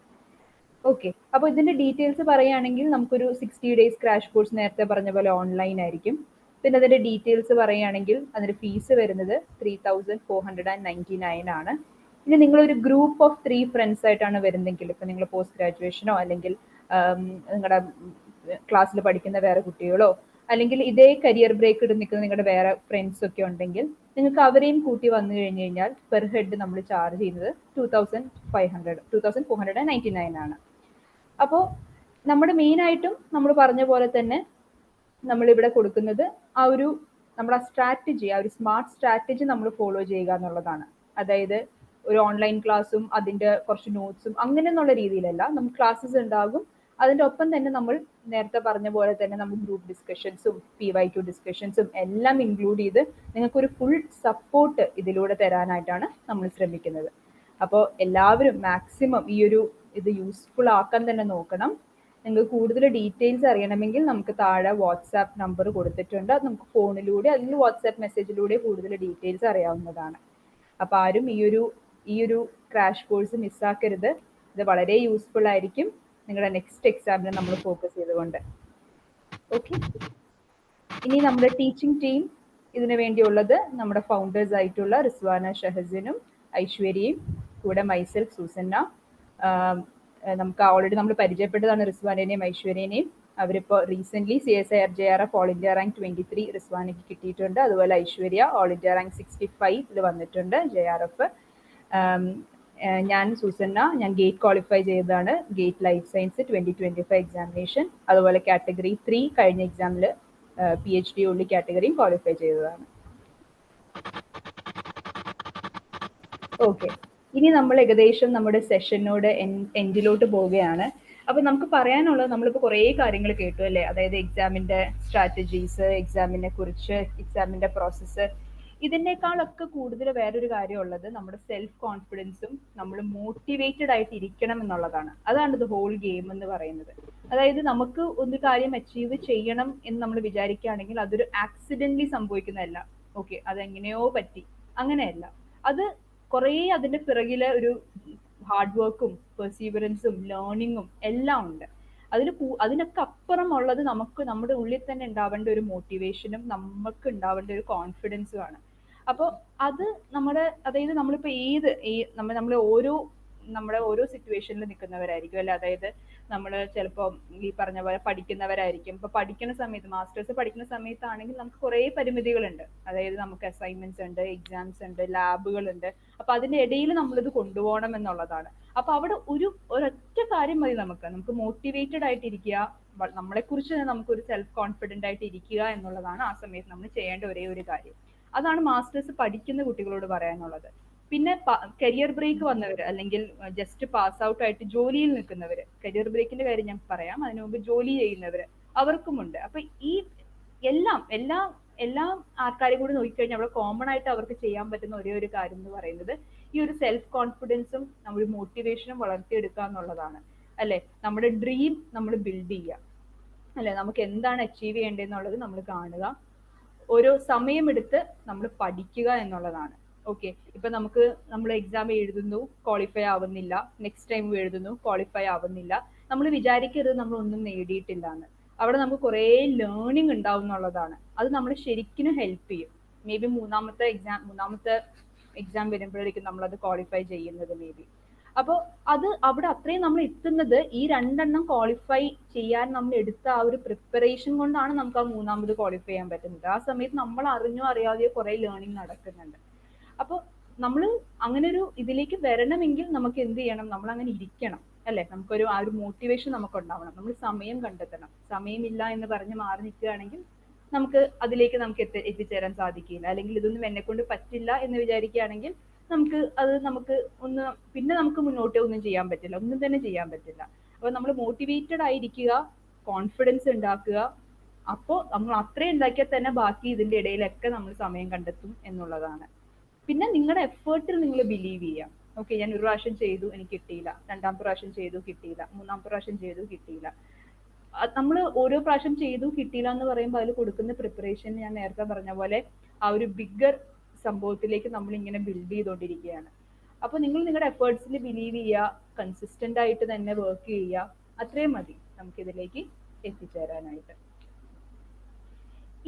ഓക്കെ, അപ്പോൾ ഇതിന്റെ ഡീറ്റെയിൽസ് പറയുകയാണെങ്കിൽ നമുക്കൊരു 60 days ക്രാഷ് കോഴ്സ് നേരത്തെ പറഞ്ഞ പോലെ ഓൺലൈൻ ആയിരിക്കും. പിന്നെ അതിന്റെ ഡീറ്റെയിൽസ് പറയുകയാണെങ്കിൽ അതിന്റെ ഫീസ് വരുന്നത് 3499 ആണ്. ഇനി നിങ്ങളൊരു ഗ്രൂപ്പ് ഓഫ് 3 ഫ്രണ്ട്സ് ആയിട്ടാണ് വരുന്നെങ്കിൽ, ഇപ്പൊ നിങ്ങൾ പോസ്റ്റ് ഗ്രാജുവേഷനോ അല്ലെങ്കിൽ നിങ്ങളുടെ ക്ലാസ്സിൽ പഠിക്കുന്ന വേറെ കുട്ടികളോ അല്ലെങ്കിൽ ഇതേ കരിയർ ബ്രേക്ക് ഇട്ട് നിൽക്കുന്ന നിങ്ങളുടെ വേറെ ഫ്രണ്ട്സ് ഒക്കെ ഉണ്ടെങ്കിൽ നിങ്ങൾക്ക് അവരെയും കൂട്ടി വന്നു കഴിഞ്ഞു കഴിഞ്ഞാൽ പെർ ഹെഡ് നമ്മൾ ചാർജ് ചെയ്യുന്നത് 2499 ആണ്. അപ്പോൾ നമ്മുടെ മെയിൻ ആയിട്ടും നമ്മൾ പറഞ്ഞ പോലെ തന്നെ നമ്മളിവിടെ കൊടുക്കുന്നത് ആ ഒരു നമ്മുടെ സ്ട്രാറ്റജി, ആ ഒരു സ്മാർട്ട് സ്ട്രാറ്റജി നമ്മൾ ഫോളോ ചെയ്യുക എന്നുള്ളതാണ്. അതായത് ഒരു ഓൺലൈൻ ക്ലാസ്സും അതിൻ്റെ കുറച്ച് നോട്ട്സും അങ്ങനെ എന്നുള്ള രീതിയിലല്ല, നമുക്ക് ക്ലാസ്സസ് ഉണ്ടാകും. അതിൻ്റെ ഒപ്പം തന്നെ നമ്മൾ നേരത്തെ പറഞ്ഞ പോലെ തന്നെ നമ്മൾ ഗ്രൂപ്പ് ഡിസ്കഷൻസും PYQ ഡിസ്കഷൻസും എല്ലാം ഇൻക്ലൂഡ് ചെയ്ത് നിങ്ങൾക്കൊരു ഫുൾ സപ്പോർട്ട് ഇതിലൂടെ തരാനായിട്ടാണ് നമ്മൾ ശ്രമിക്കുന്നത്. അപ്പോൾ എല്ലാവരും മാക്സിമം ഈ ഒരു ഇത് യൂസ്ഫുൾ ആക്കാൻ തന്നെ നോക്കണം. നിങ്ങൾക്ക് കൂടുതൽ ഡീറ്റെയിൽസ് അറിയണമെങ്കിൽ നമുക്ക് താഴെ വാട്സാപ്പ് നമ്പർ കൊടുത്തിട്ടുണ്ട്. അത് നമുക്ക് ഫോണിലൂടെ അല്ലെങ്കിൽ വാട്സാപ്പ് മെസ്സേജിലൂടെ കൂടുതൽ ഡീറ്റെയിൽസ് അറിയാവുന്നതാണ്. അപ്പോൾ ആരും ഈ ഒരു ക്രാഷ് കോഴ്സ് മിസ്സാക്കരുത്. ഇത് വളരെ യൂസ്ഫുൾ ആയിരിക്കും നിങ്ങളുടെ നെക്സ്റ്റ് എക്സാമിന് നമ്മൾ ഫോക്കസ് ചെയ്തുകൊണ്ട്. ഓക്കെ, ഇനി നമ്മുടെ ടീച്ചിങ് ടീം ഇതിനു വേണ്ടിയുള്ളത് നമ്മുടെ ഫൗണ്ടേഴ്സ് ആയിട്ടുള്ള റിസ്വാന ഷഹസിനും ഐശ്വര്യയും കൂടെ മൈസെൽഫ് സൂസന്ന. നമുക്ക് ഓൾറെഡി നമ്മൾ പരിചയപ്പെട്ടതാണ് റിസ്വാനേനെയും ഐശ്വര്യനെയും. അവരിപ്പോൾ recently CSIR JRF all India rank 23 റിസ്വാനയ്ക്ക് കിട്ടിയിട്ടുണ്ട്. അതുപോലെ ഐശ്വര്യ ഓൾ ഇന്ത്യ റാങ്ക് 65 വന്നിട്ടുണ്ട് JRF. ഞാൻ സൂസന്ന, ഞാൻ ഗേറ്റ് ക്വാളിഫൈ ചെയ്തതാണ്, ഗേറ്റ് ലൈഫ് സയൻസ് 2025 എക്സാമിനേഷൻ. അതുപോലെ കാറ്റഗറി 3 കഴിഞ്ഞ എക്സാമിൽ PhD ഉള്ളി കാറ്റഗറിയും ക്വാളിഫൈ ചെയ്തതാണ്. ഓക്കെ, ഇനി നമ്മൾ ഏകദേശം നമ്മുടെ സെഷനോട് എൻഡിലോട്ട് പോവുകയാണ്. അപ്പോൾ നമുക്ക് പറയാനുള്ളത്, നമ്മളിപ്പോൾ കുറേ കാര്യങ്ങൾ കേട്ടു അല്ലേ, അതായത് എക്സാമിൻ്റെ സ്ട്രാറ്റജീസ്, എക്സാമിനെ കുറിച്ച്, എക്സാമിൻ്റെ പ്രോസസ്സ്. ഇതിനേക്കാളൊക്കെ കൂടുതൽ വേറൊരു കാര്യമുള്ളത് നമ്മുടെ സെൽഫ് കോൺഫിഡൻസും നമ്മൾ മോട്ടിവേറ്റഡ് ആയിട്ട് ഇരിക്കണം എന്നുള്ളതാണ്. അതാണ് ഇത് ഹോൾ ഗെയിം എന്ന് പറയുന്നത്. അതായത് നമുക്ക് ഒരു കാര്യം അച്ചീവ് ചെയ്യണം എന്ന് നമ്മൾ വിചാരിക്കുകയാണെങ്കിൽ അതൊരു ആക്സിഡൻ്റലി സംഭവിക്കുന്നതല്ല. ഓക്കെ, അതെങ്ങനെയോ പറ്റി, അങ്ങനെയല്ല. അത് കുറേ അതിൻ്റെ പിറകിലെ ഒരു ഹാർഡ് വർക്കും പെർസീവറൻസും ലേണിങ്ങും എല്ലാം ഉണ്ട്. അതിനൊക്കെ അപ്പുറമുള്ളത് നമുക്ക് നമ്മുടെ ഉള്ളിൽ തന്നെ ഉണ്ടാവേണ്ട ഒരു മോട്ടിവേഷനും നമുക്ക് ഉണ്ടാവേണ്ട ഒരു കോൺഫിഡൻസും ആണ്. അപ്പോൾ അത് അതായത് നമ്മളിപ്പോൾ നമ്മുടെ ഓരോ സിറ്റുവേഷനിൽ നിൽക്കുന്നവരായിരിക്കും അല്ലെ. അതായത് നമ്മൾ ചിലപ്പോൾ ഈ പറഞ്ഞ പോലെ പഠിക്കുന്നവരായിരിക്കും. ഇപ്പോൾ പഠിക്കുന്ന സമയത്ത്, മാസ്റ്റേഴ്സ് പഠിക്കുന്ന സമയത്താണെങ്കിൽ നമുക്ക് കുറേ പരിമിതികളുണ്ട്. അതായത് നമുക്ക് അസൈൻമെന്റ്സ് ഉണ്ട്, എക്സാംസ് ഉണ്ട്, ലാബുകളുണ്ട്. അപ്പൊ അതിന്റെ ഇടയിൽ നമ്മളിത് കൊണ്ടുപോകണം എന്നുള്ളതാണ്. അപ്പൊ അവിടെ ഒരൊറ്റ കാര്യം മതി, നമുക്ക് മോട്ടിവേറ്റഡ് ആയിട്ടിരിക്കുക, നമ്മളെക്കുറിച്ച് തന്നെ നമുക്കൊരു സെൽഫ് കോൺഫിഡൻ്റ് ആയിട്ട് ഇരിക്കുക എന്നുള്ളതാണ് ആ സമയത്ത് നമ്മൾ ചെയ്യേണ്ട ഒരേ ഒരു കാര്യം. അതാണ് മാസ്റ്റേഴ്സ് പഠിക്കുന്ന കുട്ടികളോട് പറയാനുള്ളത്. പിന്നെ കരിയർ ബ്രേക്ക് വന്നവർ അല്ലെങ്കിൽ ജസ്റ്റ് പാസ് ഔട്ട് ആയിട്ട് ജോലിയിൽ നിൽക്കുന്നവർ, കരിയർ ബ്രേക്കിന്റെ കാര്യം ഞാൻ പറയാം, അതിനു മുമ്പ് ജോലി ചെയ്യുന്നവർ, അവർക്കുമുണ്ട്. അപ്പൊ ഈ എല്ലാ ആൾക്കാരെയും കൂടി നോക്കിക്കഴിഞ്ഞാൽ അവിടെ കോമൺ ആയിട്ട് അവർക്ക് ചെയ്യാൻ പറ്റുന്ന ഒരേ ഒരു കാര്യം എന്ന് പറയുന്നത് ഈ ഒരു സെൽഫ് കോൺഫിഡൻസും നമ്മുടെ മോട്ടിവേഷനും വളർത്തിയെടുക്കുക എന്നുള്ളതാണ് അല്ലെ. നമ്മുടെ ഡ്രീം നമ്മൾ ബിൽഡ് ചെയ്യുക അല്ലെ, നമുക്ക് എന്താണ് അച്ചീവ് ചെയ്യേണ്ടതെന്നുള്ളത് നമ്മൾ കാണുക, ഓരോ സമയമെടുത്ത് നമ്മൾ പഠിക്കുക എന്നുള്ളതാണ്. ഓക്കെ, ഇപ്പൊ നമ്മൾ എക്സാം എഴുതുന്നു, ക്വാളിഫൈ ആവുന്നില്ല, നെക്സ്റ്റ് ടൈം എഴുതുന്നു, ക്വാളിഫൈ ആവുന്നില്ല, നമ്മൾ വിചാരിക്കരുത് നമ്മൾ ഒന്നും നേടിയിട്ടില്ല എന്ന്. അവിടെ നമുക്ക് കുറേ ലേണിംഗ് ഉണ്ടാവും എന്നുള്ളതാണ്. അത് നമ്മൾ ശരിക്കും ഹെൽപ്പ് ചെയ്യും. മേ ബി മൂന്നാമത്തെ എക്സാം വരുമ്പോഴേക്കും നമ്മളത് ക്വാളിഫൈ ചെയ്യുന്നത് മേ ബി. അപ്പോൾ അവിടെ അത്രയും നമ്മൾ എത്തുന്നത് ഈ 2 എണ്ണം ക്വാളിഫൈ ചെയ്യാൻ നമ്മൾ എടുത്ത ആ ഒരു പ്രിപ്പറേഷൻ കൊണ്ടാണ് നമുക്ക് ആ മൂന്നാമത് ക്വാളിഫൈ ചെയ്യാൻ പറ്റുന്നത്. ആ സമയത്ത് നമ്മൾ അറിഞ്ഞോ അറിയാതെയോ കുറേ ലേണിംഗ് നടക്കുന്നുണ്ട്. അപ്പോൾ നമ്മൾ അങ്ങനെ ഒരു ഇതിലേക്ക് വരണമെങ്കിൽ നമുക്ക് എന്ത് ചെയ്യണം, നമ്മൾ അങ്ങനെ ഇരിക്കണം അല്ലെ. നമുക്കൊരു ആ ഒരു മോട്ടിവേഷൻ നമുക്ക് ഉണ്ടാവണം. നമ്മൾ സമയം കണ്ടെത്തണം. സമയമില്ല എന്ന് പറഞ്ഞ് മാറി നിൽക്കുകയാണെങ്കിൽ അതിലേക്ക് നമുക്ക് എത്തിച്ചേരാൻ സാധിക്കില്ല. അല്ലെങ്കിൽ ഇതൊന്നും എന്നെ കൊണ്ട് പറ്റില്ല എന്ന് വിചാരിക്കുകയാണെങ്കിൽ പിന്നെ നമുക്ക് മുന്നോട്ട് ഒന്നും ചെയ്യാൻ പറ്റില്ല, ഒന്നും തന്നെ ചെയ്യാൻ പറ്റില്ല. അപ്പോൾ നമ്മൾ മോട്ടിവേറ്റഡ് ആയിരിക്കുക, കോൺഫിഡൻസ് ഉണ്ടാക്കുക, അപ്പോൾ നമ്മൾ അത്രയും ഉണ്ടാക്കിയാൽ തന്നെ ബാക്കി ഇതിന്റെ ഇടയിലൊക്കെ നമ്മൾ സമയം കണ്ടെത്തും എന്നുള്ളതാണ്. പിന്നെ നിങ്ങളുടെ എഫേർട്ടിൽ നിങ്ങൾ ബിലീവ് ചെയ്യാം. ഓക്കെ, ഞാൻ ഒരു പ്രാവശ്യം ചെയ്തു എനിക്ക് കിട്ടിയില്ല, രണ്ടാമത്തെ പ്രാവശ്യം ചെയ്തു കിട്ടിയില്ല, മൂന്നാമത്തെ പ്രാവശ്യം ചെയ്തു കിട്ടിയില്ല. നമ്മൾ ഓരോ പ്രാവശ്യം ചെയ്തു കിട്ടിയില്ല എന്ന് പറയുമ്പോൾ അതിൽ കൊടുക്കുന്ന പ്രിപ്പറേഷൻ ഞാൻ നേരത്തെ പറഞ്ഞ പോലെ ആ ഒരു ബിഗ്ഗർ സംഭവത്തിലേക്ക് നമ്മൾ ഇങ്ങനെ ബിൽഡ് ചെയ്തുകൊണ്ടിരിക്കുകയാണ്. അപ്പൊ നിങ്ങൾ നിങ്ങളുടെ എഫേർട്സിൽ ബിലീവ് ചെയ്യുക, കൺസിസ്റ്റന്റ് ആയിട്ട് തന്നെ വർക്ക് ചെയ്യുക, അത്രയും മതി നമുക്ക് ഇതിലേക്ക് എത്തിച്ചേരാനായിട്ട്.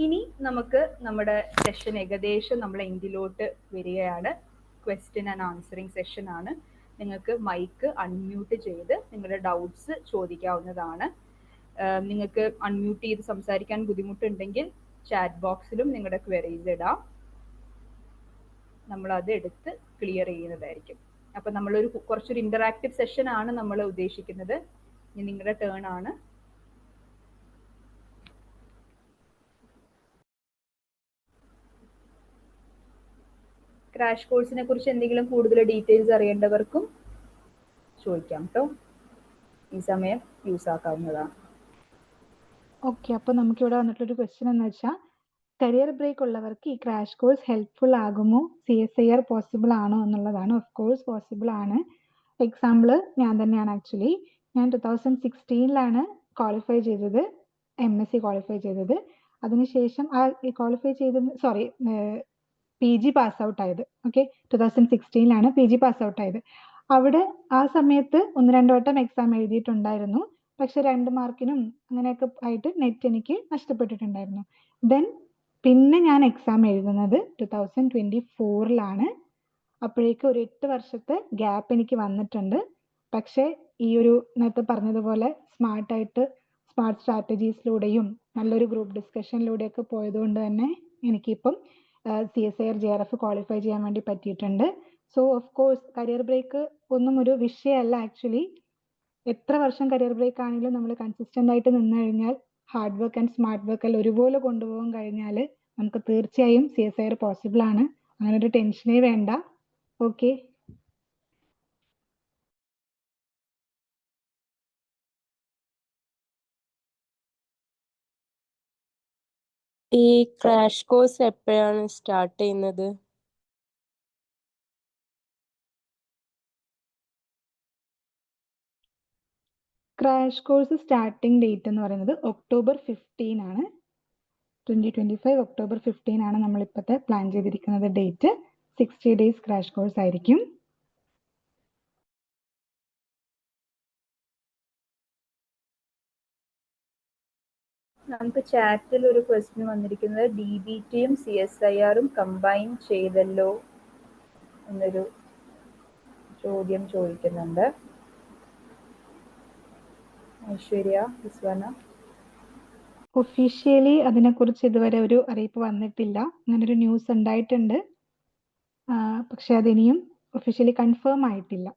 ഇനി നമുക്ക് നമ്മുടെ സെഷൻ ഏകദേശം നമ്മൾ എൻഡിലോട്ട് വരികയാണ്. ക്വസ്റ്റ്യൻ ആൻഡ് ആൻസറിങ് സെഷൻ ആണ്. നിങ്ങൾക്ക് മൈക്ക് അൺമ്യൂട്ട് ചെയ്ത് നിങ്ങളുടെ ഡൗട്ട്സ് ചോദിക്കാവുന്നതാണ്. നിങ്ങൾക്ക് അൺമ്യൂട്ട് ചെയ്ത് സംസാരിക്കാൻ ബുദ്ധിമുട്ടുണ്ടെങ്കിൽ ചാറ്റ് ബോക്സിലും നിങ്ങളുടെ ക്വയറീസ് ഇടാം, നമ്മൾ അത് എടുത്ത് ക്ലിയർ ചെയ്യുന്നതായിരിക്കും. അപ്പൊ നമ്മളൊരു കുറച്ചൊരു ഇന്ററാക്റ്റീവ് സെഷൻ ആണ് നമ്മൾ ഉദ്ദേശിക്കുന്നത്. ഇനി നിങ്ങളുടെ ടേൺ ആണ്. ക്രാഷ് കോഴ്സിനെ കുറിച്ച് എന്തെങ്കിലും കൂടുതൽ ഡീറ്റെയിൽസ് അറിയേണ്ടവർക്കും ചോദിക്കാം കേട്ടോ. ഈ സമയം യൂസ് ആക്കാവുന്നതാണ്. ഓക്കെ, അപ്പോൾ നമുക്കിവിടെ വന്നിട്ടുള്ളൊരു ക്വസ്റ്റ്യൻ എന്ന് വെച്ചാൽ, കരിയർ ബ്രേക്ക് ഉള്ളവർക്ക് ഈ ക്രാഷ് കോഴ്സ് ഹെൽപ്ഫുൾ ആകുമോ, CSIR പോസിബിൾ ആണോ എന്നുള്ളതാണ്. ഓഫ് കോഴ്സ് പോസിബിൾ ആണ്. എക്സാമ്പിൾ ഞാൻ തന്നെയാണ്. ആക്ച്വലി ഞാൻ 2016 ക്വാളിഫൈ ചെയ്തത്, MSc ക്വാളിഫൈ ചെയ്തത്. അതിനുശേഷം ആ ക്വാളിഫൈ ചെയ്ത PG പാസ് ഔട്ട് ആയത്. ഓക്കെ, 2016 PG പാസ് ഔട്ട് ആയത്. അവിടെ ആ സമയത്ത് 1-2 വട്ടം എക്സാം എഴുതിയിട്ടുണ്ടായിരുന്നു. പക്ഷെ 2 മാർക്കിനും അങ്ങനെയൊക്കെ ആയിട്ട് നെറ്റ് എനിക്ക് നഷ്ടപ്പെട്ടിട്ടുണ്ടായിരുന്നു. ദെൻ പിന്നെ ഞാൻ എക്സാം എഴുതുന്നത് 2024 അപ്പോഴേക്കും ഒരു 8 വർഷത്തെ ഗ്യാപ്പ് എനിക്ക് വന്നിട്ടുണ്ട്. പക്ഷെ ഈ ഒരു നേരത്തെ പറഞ്ഞതുപോലെ സ്മാർട്ട് സ്ട്രാറ്റജീസിലൂടെയും നല്ലൊരു ഗ്രൂപ്പ് ഡിസ്കഷനിലൂടെയൊക്കെ പോയതുകൊണ്ട് തന്നെ എനിക്കിപ്പം CSIR JRF ക്വാളിഫൈ ചെയ്യാൻ വേണ്ടി പറ്റിയിട്ടുണ്ട്. So of course career break ഒന്നും ഒരു വിഷയമല്ല. ആക്ച്വലി എത്ര വർഷം കരിയർ ബ്രേക്ക് ആണെങ്കിലും നമ്മൾ കൺസിസ്റ്റന്റ് ആയിട്ട് നിന്ന് കഴിഞ്ഞാൽ, hard work and smart work എല്ലാം ഒരുപോലെ കൊണ്ടുപോകാൻ കഴിഞ്ഞാൽ നമുക്ക് തീർച്ചയായും CSIR പോസിബിൾ ആണ്. അങ്ങനെ ഒരു ടെൻഷനേ വേണ്ട. ഓക്കെ, ഈ ക്രാഷ് കോഴ്സ് എപ്പോഴാണ് സ്റ്റാർട്ട് ചെയ്യുന്നത്? ക്രാഷ് കോഴ്സ് സ്റ്റാർട്ടിംഗ് ഡേറ്റ് എന്ന് പറയുന്നത് October 15 2025 October 15 നമ്മളിപ്പോഴത്തെ പ്ലാൻ ചെയ്തിരിക്കുന്നത് ഡേറ്റ്. 60 days ക്രാഷ് കോഴ്സ് ആയിരിക്കും. നമുക്ക് ചാറ്റിൽ ഒരു ക്വസ്റ്റ്യൻ വന്നിരിക്കുന്നത്, DBTയും CSIRും കമ്പൈൻ ചെയ്തല്ലോ എന്നൊരു ചോദ്യം ചോദിക്കുന്നുണ്ട്. ഐശ്വര്യ, വിസ്വന. ഒഫീഷ്യലി അതിനെക്കുറിച്ച് ഇതുവരെ ഒരു അറിയിപ്പ് വന്നിട്ടില്ല. അങ്ങനെ ഒരു ന്യൂസ് ഉണ്ടായിട്ടുണ്ട്, പക്ഷെ അതിനിയും ഒഫീഷ്യലി കൺഫേം ആയിട്ടില്ല.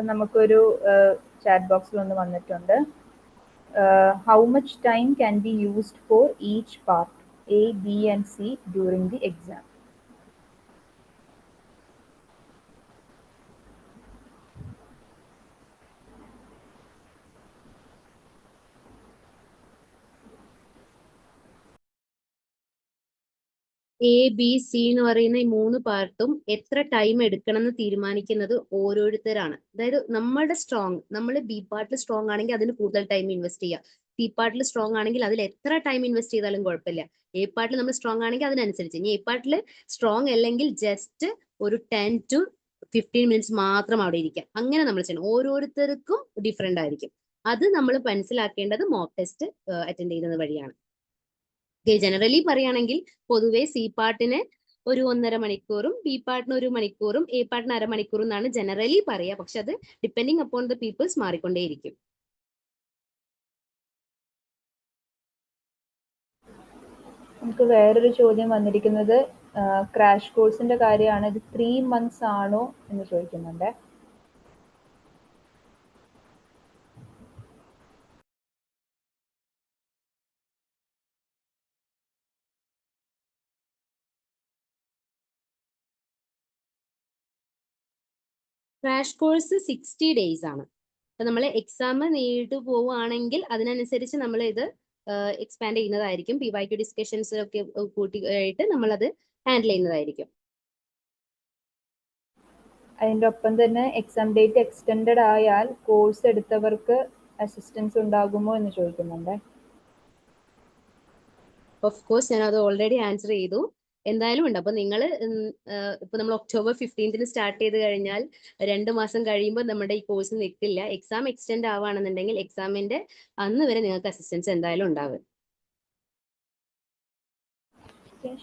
നമുക്കൊരു ചാറ്റ് ബോക്സിൽ ഒന്ന് വന്നിട്ടുണ്ട്. How much time can be used for each part A, B and C during the exam? ABC എന്ന് പറയുന്ന ഈ 3 പാർട്ടും എത്ര ടൈം എടുക്കണം എന്ന് തീരുമാനിക്കുന്നത് ഓരോരുത്തരാണ്. അതായത് നമ്മുടെ നമ്മൾ B പാർട്ടിൽ സ്ട്രോങ് ആണെങ്കിൽ അതിന് കൂടുതൽ ടൈം ഇൻവെസ്റ്റ് ചെയ്യുക. C പാർട്ടിൽ സ്ട്രോങ് ആണെങ്കിൽ അതിൽ എത്ര ടൈം ഇൻവെസ്റ്റ് ചെയ്താലും കുഴപ്പമില്ല. A പാർട്ടിൽ നമ്മൾ സ്ട്രോങ് ആണെങ്കിൽ അതിനനുസരിച്ച്. ഇനി A പാർട്ടിൽ സ്ട്രോങ് അല്ലെങ്കിൽ ജസ്റ്റ് ഒരു 10 to 15 മിനിറ്റ്സ് മാത്രം അവിടെ ഇരിക്കാം. അങ്ങനെ നമ്മൾ ചെയ്യണം. ഓരോരുത്തർക്കും ഡിഫറെന്റ് ആയിരിക്കും. അത് നമ്മൾ മനസ്സിലാക്കേണ്ടത് മോക്ക് ടെസ്റ്റ് അറ്റൻഡ് ചെയ്യുന്നത് വഴിയാണ്. ജനറലി പറയുകയാണെങ്കിൽ പൊതുവെ C പാർട്ടിന് ഒരു 1.5 മണിക്കൂറും, ബി പാർട്ടിന് 1 മണിക്കൂറും, എ പാർട്ടിന് 1/2 മണിക്കൂറും എന്നാണ് ജനറലി പറയുക. പക്ഷെ അത് ഡിപ്പെൻഡിങ് അപ്പോൺ ദ പീപ്പിൾസ് മാറിക്കൊണ്ടേയിരിക്കും. നമുക്ക് വേറൊരു ചോദ്യം വന്നിരിക്കുന്നത് ക്രാഷ് കോഴ്സിന്റെ കാര്യമാണ്. ഇത് 3 months ആണോ എന്ന് ചോദിക്കുന്നുണ്ട്. ക്രാഷ് കോഴ്സ് 60 days ആണ്. അപ്പൊ നമ്മൾ എക്സാം നീണ്ടു പോവുകയാണെങ്കിൽ അതിനനുസരിച്ച് നമ്മൾ ഇത് എക്സ്പാൻഡ് ചെയ്യുന്നതായിരിക്കും. PYQ ഡിസ്കഷൻസ് ഒക്കെ കൂട്ടിയായിട്ട് നമ്മളത് ഹാൻഡിൽ ചെയ്യുന്നതായിരിക്കും. അതിൻ്റെ ഒപ്പം തന്നെ എക്സാം ഡേറ്റ് എക്സ്റ്റെൻഡഡ് ആയാൽ കോഴ്സ് എടുത്തവർക്ക് അസിസ്റ്റൻസ് ഉണ്ടാകുമോ എന്ന് ചോദിക്കുന്നുണ്ട്. ഓഫ് കോഴ്സ് ഞാൻ അത് ഓൾറെഡി ആൻസർ ചെയ്തു. എന്തായാലും ഉണ്ട്. അപ്പൊ നിങ്ങൾ ഇപ്പൊ നമ്മൾ October 15th സ്റ്റാർട്ട് ചെയ്ത് കഴിഞ്ഞാൽ 2 മാസം കഴിയുമ്പോൾ നമ്മുടെ ഈ കോഴ്സ് നിൽക്കില്ല. എക്സാം എക്സ്റ്റെൻഡ് ആവുകയാണെന്നുണ്ടെങ്കിൽ എക്സാമിന്റെ അന്ന് വരെ നിങ്ങൾക്ക് അസിസ്റ്റൻസ് എന്തായാലും ഉണ്ടാവും.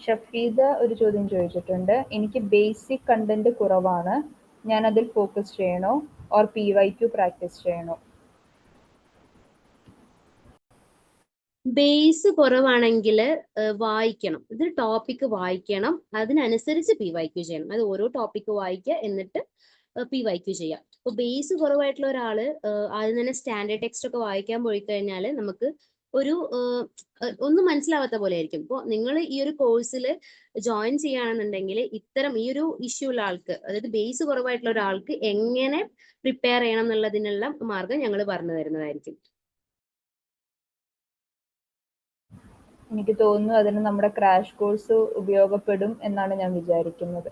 ഷഫീദ ഒരു ചോദ്യം ചോദിച്ചിട്ടുണ്ട്. എനിക്ക് ബേസിക് കണ്ടന്റ് കുറവാണ്, ഞാൻ അതിൽ ഫോക്കസ് ചെയ്യണോ ഓർ PYQ പ്രാക്ടീസ് ചെയ്യണോ? ബേസ് കുറവാണെങ്കിൽ വായിക്കണം. ഇത് ടോപ്പിക് വായിക്കണം, അതിനനുസരിച്ച് PYQ ചെയ്യണം. അത് ഓരോ ടോപ്പിക്ക് വായിക്കുക, എന്നിട്ട് PYQ ചെയ്യാം. അപ്പോൾ ബേസ് കുറവായിട്ടുള്ള ഒരാള് ആദ്യം തന്നെ സ്റ്റാൻഡേർഡ് ടെക്സ്റ്റ് ഒക്കെ വായിക്കാൻ പോയി കഴിഞ്ഞാൽ നമുക്ക് ഒരു ഒന്നും മനസ്സിലാവാത്ത പോലെ ആയിരിക്കും. ഇപ്പോൾ നിങ്ങൾ ഈ ഒരു കോഴ്സിൽ ജോയിൻ ചെയ്യുകയാണെന്നുണ്ടെങ്കിൽ ഇത്തരം ഈ ഒരു ഇഷ്യൂ ഉള്ള ആൾക്ക്, അതായത് ബേസ് കുറവായിട്ടുള്ള ഒരാൾക്ക് എങ്ങനെ പ്രിപ്പയർ ചെയ്യണം എന്നുള്ളതിനുള്ള മാർഗം ഞങ്ങൾ പറഞ്ഞു തരുന്നതായിരിക്കും. എനിക്ക് തോന്നുന്നു അതിന് നമ്മുടെ ക്രാഷ് കോഴ്സ് ഉപയോഗപ്പെടും എന്നാണ് ഞാൻ വിചാരിക്കുന്നത്.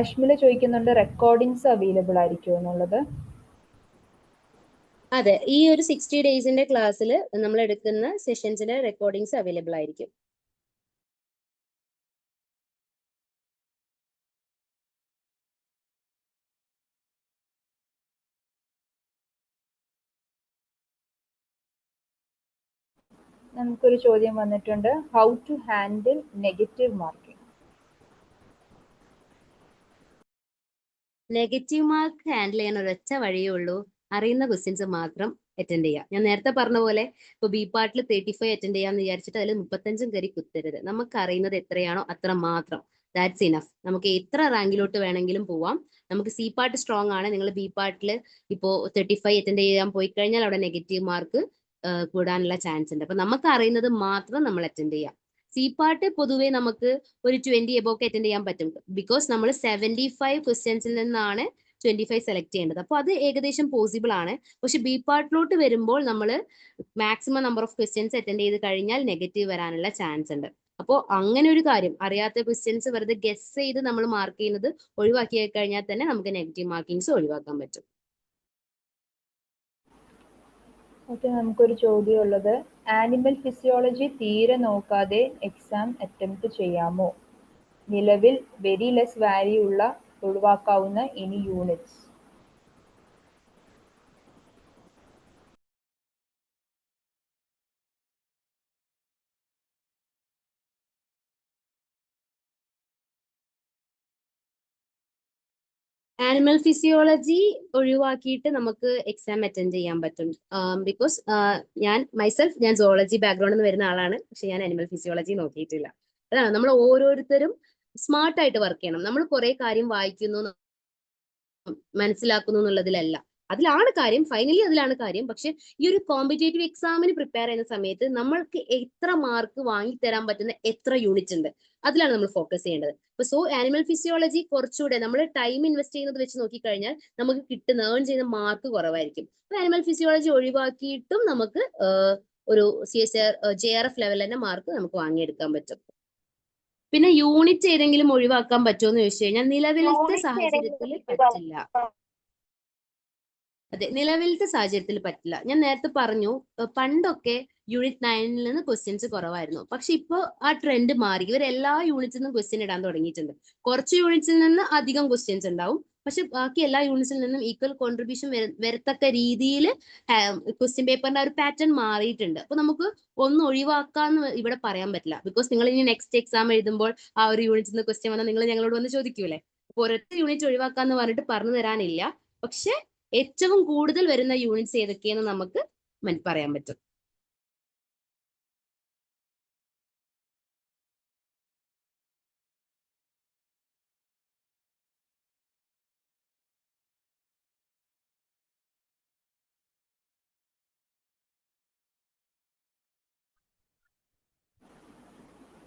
അഷ്മില ചോദിക്കുന്നുണ്ട് റെക്കോർഡിങ്സ് അവൈലബിൾ ആയിരിക്കുമോ എന്നുള്ളത്. അതെ, ഈ ഒരു 60 ഡേയ്സിന്റെ ക്ലാസ്സിൽ നമ്മൾ എടുക്കുന്ന സെഷൻസിന്റെ റെക്കോർഡിങ്സ് അവൈലബിൾ ആയിരിക്കും. നമുക്കൊരു ചോദ്യം വന്നിട്ടുണ്ട്, how to handle negative marking. Negative mark handle ചെയ്യാൻ ഒരൊറ്റ വഴിയേ ഉള്ളൂ, അറിയുന്ന ക്വസ്റ്റ്യൻസ് മാത്രം അറ്റൻഡ് ചെയ്യുക. ഞാൻ നേരത്തെ പറഞ്ഞ പോലെ ഇപ്പോൾ ബി പാർട്ടിൽ 35 അറ്റൻഡ് ചെയ്യാന്ന് വിചാരിച്ചിട്ട് അതിൽ 35 കയറി കുത്തരുത്. നമുക്ക് അറിയുന്നത് എത്രയാണോ അത്ര മാത്രം, ദാറ്റ്സ് ഇനഫ്. നമുക്ക് എത്ര റാങ്കിലോട്ട് വേണമെങ്കിലും പോവാം. നമുക്ക് സി പാർട്ട് സ്ട്രോങ് ആണ്. നിങ്ങൾ ബി പാർട്ടിൽ ഇപ്പോൾ 35 അറ്റൻഡ് ചെയ്യാൻ പോയി കഴിഞ്ഞാൽ അവിടെ നെഗറ്റീവ് മാർക്ക് കൂടാനുള്ള ചാൻസ് ഉണ്ട്. അപ്പൊ നമുക്ക് അറിയുന്നത് മാത്രം നമ്മൾ അറ്റൻഡ് ചെയ്യാം. സി പാർട്ട് പൊതുവേ നമുക്ക് ഒരു 20 എബോക്ക് അറ്റൻഡ് ചെയ്യാൻ പറ്റും. ബിക്കോസ് നമ്മൾ 75 ക്വസ്റ്റ്യൻസിൽ നിന്നാണ് 25 സെലക്ട് ചെയ്യേണ്ടത്. അപ്പോൾ അത് ഏകദേശം പോസിബിൾ ആണ്. പക്ഷെ ബി പാർട്ടിലോട്ട് വരുമ്പോൾ നമ്മൾ maximum number of questions attend ചെയ്ത് കഴിഞ്ഞാൽ നെഗറ്റീവ് വരാനുള്ള ചാൻസ് ഉണ്ട്. അപ്പോൾ അങ്ങനെ ഒരു കാര്യം, അറിയാത്ത ക്വസ്റ്റ്യൻസ് വെറുതെ ഗസ് ചെയ്ത് നമ്മൾ മാർക്ക് ചെയ്യുന്നത് ഒഴിവാക്കി കഴിഞ്ഞാൽ തന്നെ നമുക്ക് നെഗറ്റീവ് മാർക്കിങ്സ് ഒഴിവാക്കാൻ പറ്റും. ഓക്കെ, നമുക്കൊരു ചോദ്യം ഉള്ളത്, ആനിമൽ ഫിസിയോളജി തീരെ നോക്കാതെ എക്സാം അറ്റംപ്റ്റ് ചെയ്യാമോ? നിലവിൽ വെരി ലെസ് വാല്യൂ ഉള്ള ഒഴിവാക്കാവുന്ന ഇനി യൂണിറ്റ്സ്. ആനിമൽ ഫിസിയോളജി ഒഴിവാക്കിയിട്ട് നമുക്ക് എക്സാം അറ്റൻഡ് ചെയ്യാൻ പറ്റും. ബിക്കോസ് ഞാൻ സോളജി ബാക്ക്ഗ്രൗണ്ടിൽ നിന്ന് വരുന്ന ആളാണ്. പക്ഷെ ഞാൻ ആനിമൽ ഫിസിയോളജി നോക്കിയിട്ടില്ല. അതാണ്, നമ്മൾ ഓരോരുത്തരും സ്മാർട്ടായിട്ട് വർക്ക് ചെയ്യണം. നമ്മൾ കുറെ കാര്യം വായിക്കുന്നു, മനസ്സിലാക്കുന്നു എന്നുള്ളതിലല്ല. അതിലാണ് കാര്യം, ഫൈനലി അതിലാണ് കാര്യം. പക്ഷെ ഈ ഒരു കോമ്പറ്റേറ്റീവ് എക്സാമിന് പ്രിപ്പയർ ചെയ്യുന്ന സമയത്ത് നമ്മൾക്ക് എത്ര മാർക്ക് വാങ്ങിത്തരാൻ പറ്റുന്ന എത്ര യൂണിറ്റ് ഉണ്ട്, അതിലാണ് നമ്മൾ ഫോക്കസ് ചെയ്യേണ്ടത്. സോ ആനിമൽ ഫിസിയോളജി കുറച്ചുകൂടെ നമ്മൾ ടൈം ഇൻവെസ്റ്റ് ചെയ്യുന്നത് വെച്ച് നോക്കിക്കഴിഞ്ഞാൽ നമുക്ക് കിട്ടുന്ന ഏൺ ചെയ്യുന്ന മാർക്ക് കുറവായിരിക്കും. അപ്പൊ ആനിമൽ ഫിസിയോളജി ഒഴിവാക്കിയിട്ടും നമുക്ക് ഒരു CSIR JRF ലെവൽ തന്നെ മാർക്ക് നമുക്ക് വാങ്ങിയെടുക്കാൻ പറ്റും. പിന്നെ യൂണിറ്റ് ഏതെങ്കിലും ഒഴിവാക്കാൻ പറ്റുമോ എന്ന് ചോദിച്ചു കഴിഞ്ഞാൽ നിലവിലത്തെ സാഹചര്യത്തിൽ പറ്റില്ല. അതെ, നിലവിലത്തെ സാഹചര്യത്തിൽ പറ്റില്ല. ഞാൻ നേരത്തെ പറഞ്ഞു, പണ്ടൊക്കെ യൂണിറ്റ് 9 നിന്ന് ക്വസ്റ്റ്യൻസ് കുറവായിരുന്നു. പക്ഷെ ഇപ്പോൾ ആ ട്രെൻഡ് മാറി. ഇവർ എല്ലാ യൂണിറ്റ്സിൽ നിന്നും ക്വസ്റ്റ്യൻ ഇടാൻ തുടങ്ങിയിട്ടുണ്ട്. കുറച്ച് യൂണിറ്റ്സിൽ നിന്ന് അധികം ക്വസ്റ്റ്യൻസ് ഉണ്ടാവും, പക്ഷെ ബാക്കി എല്ലാ യൂണിറ്റ്സിൽ നിന്നും ഈക്വൽ കോൺട്രിബ്യൂഷൻ വരത്തക്ക രീതിയിൽ ക്വസ്റ്റ്യൻ പേപ്പറിന്റെ ഒരു പാറ്റേൺ മാറിയിട്ടുണ്ട്. അപ്പൊ നമുക്ക് ഒന്നും ഒഴിവാക്കാന്ന് ഇവിടെ പറയാൻ പറ്റില്ല. ബിക്കോസ് നിങ്ങൾ ഇനി നെക്സ്റ്റ് എക്സാം എഴുതുമ്പോൾ ആ ഒരു യൂണിറ്റിൽ നിന്ന് ക്വസ്റ്റ്യൻ വന്നാൽ നിങ്ങൾ ഞങ്ങളോട് വന്ന് ചോദിക്കൂലേ. അപ്പൊ ഒരൊറ്റ യൂണിറ്റ് ഒഴിവാക്കാന്ന് പറഞ്ഞിട്ട് പറഞ്ഞു തരാനില്ല. പക്ഷെ ഏറ്റവും കൂടുതൽ വരുന്ന യൂണിറ്റ്സ് ഏതൊക്കെയെന്ന് നമുക്ക് പറയാൻ പറ്റും.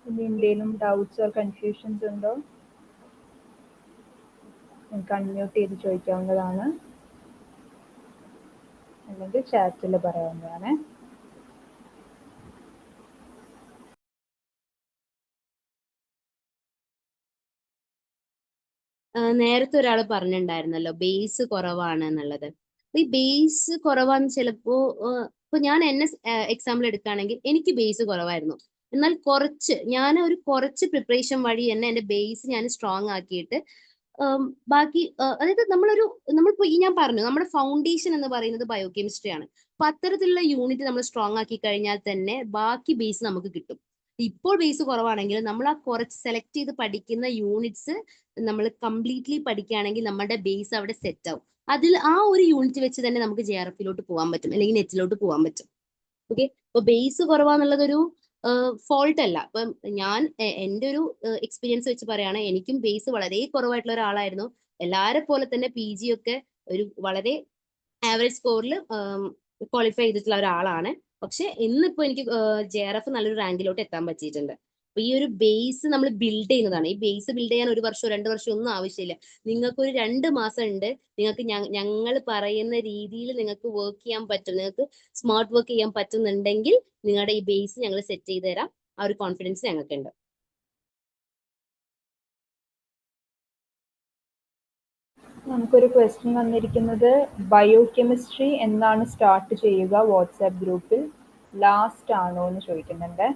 ഇനി എന്തെങ്കിലും ഡൗട്ട്സ് ഓർ കൺഫ്യൂഷൻസ് ഉണ്ടോ? നിങ്ങൾക്ക് അൺമ്യൂട്ട് ചെയ്ത് ചോദിക്കാവുന്നതാണ്, അല്ലെങ്കിൽ ചാറ്റിൽ പറയാവുന്നതാണ്. നേരത്തെ ഒരാൾ പറഞ്ഞിട്ടുണ്ടായിരുന്നല്ലോ ബേസ് കുറവാണ് എന്നുള്ളത്. ഈ ബേസ് കുറവാന്ന് ചിലപ്പോ ഇപ്പൊ ഞാൻ എന്നെ എക്സാമ്പിൾ എടുക്കുകയാണെങ്കിൽ എനിക്ക് ബേസ് കുറവായിരുന്നു. എന്നാൽ കുറച്ച് പ്രിപ്പറേഷൻ വഴി തന്നെ എന്റെ ബേസ് ഞാൻ സ്ട്രോങ് ആക്കിയിട്ട് ബാക്കി അതായത് നമ്മളിപ്പോ ഞാൻ പറഞ്ഞു നമ്മുടെ ഫൗണ്ടേഷൻ എന്ന് പറയുന്നത് ബയോകെമിസ്ട്രി ആണ്. അപ്പൊ അത്തരത്തിലുള്ള യൂണിറ്റ് നമ്മൾ സ്ട്രോങ് ആക്കി കഴിഞ്ഞാൽ തന്നെ ബാക്കി ബേസ് നമുക്ക് കിട്ടും. ഇപ്പോൾ ബേസ് കുറവാണെങ്കിൽ നമ്മൾ ആ കുറച്ച് സെലക്ട് ചെയ്ത് പഠിക്കുന്ന യൂണിറ്റ്സ് നമ്മൾ കംപ്ലീറ്റ്ലി പഠിക്കുകയാണെങ്കിൽ നമ്മുടെ ബേസ് അവിടെ സെറ്റ് ആവും. അതിൽ ആ ഒരു യൂണിറ്റ് വെച്ച് തന്നെ നമുക്ക് JRF-ലോട്ട് പോകാൻ പറ്റും, അല്ലെങ്കിൽ നെറ്റിലോട്ട് പോകാൻ പറ്റും. ഓക്കെ, അപ്പൊ ബേസ് കുറവാന്നുള്ളതൊരു ഫോൾട്ട് അല്ല. അപ്പം ഞാൻ എൻ്റെ ഒരു എക്സ്പീരിയൻസ് വെച്ച് പറയുകയാണ്, എനിക്കും ബേസ് വളരെ കുറവായിട്ടുള്ള ഒരാളായിരുന്നു. എല്ലാരെ പോലെ തന്നെ PG ഒക്കെ ഒരു വളരെ ആവറേജ് സ്കോറിൽ ക്വാളിഫൈ ചെയ്തിട്ടുള്ള ഒരാളാണ്. പക്ഷെ ഇന്നിപ്പോ എനിക്ക് JRF നല്ലൊരു റാങ്കിലോട്ട് എത്താൻ പറ്റിയിട്ടുണ്ട്. അപ്പൊ ഈ ഒരു ബേസ് നമ്മൾ ബിൽഡ് ചെയ്യുന്നതാണ്. ഈ ബേസ് ബിൽഡ് ചെയ്യാൻ 1 വർഷം 2 വർഷം ഒന്നും ആവശ്യമില്ല. നിങ്ങൾക്ക് ഒരു 2 മാസം ഉണ്ട്. നിങ്ങൾക്ക് ഞങ്ങൾ പറയുന്ന രീതിയിൽ നിങ്ങൾക്ക് വർക്ക് ചെയ്യാൻ പറ്റും, നിങ്ങൾക്ക് സ്മാർട്ട് വർക്ക് ചെയ്യാൻ പറ്റുന്നുണ്ടെങ്കിൽ നിങ്ങളുടെ ഈ ബേസ് ഞങ്ങൾ സെറ്റ് ചെയ്ത് തരാം. ആ ഒരു കോൺഫിഡൻസ് ഞങ്ങൾക്കുണ്ട്. നമുക്കൊരു ക്വസ്റ്റ്യൻ വന്നിരിക്കുന്നത്, ബയോകെമിസ്ട്രി എന്നാണ് സ്റ്റാർട്ട് ചെയ്യുക വാട്സാപ്പ് ഗ്രൂപ്പിൽ, ലാസ്റ്റ് ആണോ എന്ന് ചോദിക്കുന്നുണ്ട്.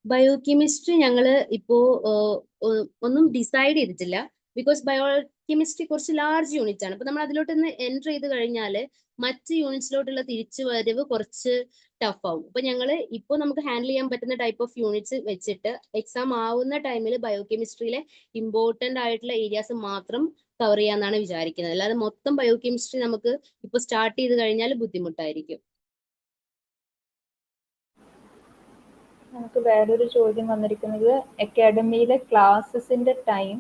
ബയോകെമിസ്ട്രി ഞങ്ങൾ ഇപ്പോ ഒന്നും ഡിസൈഡ് ചെയ്തിട്ടില്ല. ബിക്കോസ് ബയോകെമിസ്ട്രി കുറച്ച് ലാർജ് യൂണിറ്റ് ആണ്. അപ്പൊ നമ്മൾ അതിലോട്ടൊന്ന് എൻറ്റർ ചെയ്ത് കഴിഞ്ഞാൽ മറ്റ് യൂണിറ്റ്സിലോട്ടുള്ള തിരിച്ചു വരവ് കുറച്ച് ടഫ് ആവും. അപ്പൊ ഞങ്ങൾ ഇപ്പോൾ നമുക്ക് ഹാൻഡിൽ ചെയ്യാൻ പറ്റുന്ന ടൈപ്പ് ഓഫ് യൂണിറ്റ്സ് വെച്ചിട്ട് എക്സാം ആവുന്ന ടൈമിൽ ബയോകെമിസ്ട്രിയിലെ ഇമ്പോർട്ടന്റ് ആയിട്ടുള്ള ഏരിയാസ് മാത്രം കവർ ചെയ്യാന്നാണ് വിചാരിക്കുന്നത്. അല്ലാതെ മൊത്തം ബയോകെമിസ്ട്രി നമുക്ക് ഇപ്പൊ സ്റ്റാർട്ട് ചെയ്ത് കഴിഞ്ഞാൽ ബുദ്ധിമുട്ടായിരിക്കും. നമുക്ക് വേറൊരു ചോദ്യം വന്നിരിക്കുന്നത്, അക്കാഡമിയിലെ ക്ലാസ്സസിന്റെ ടൈം,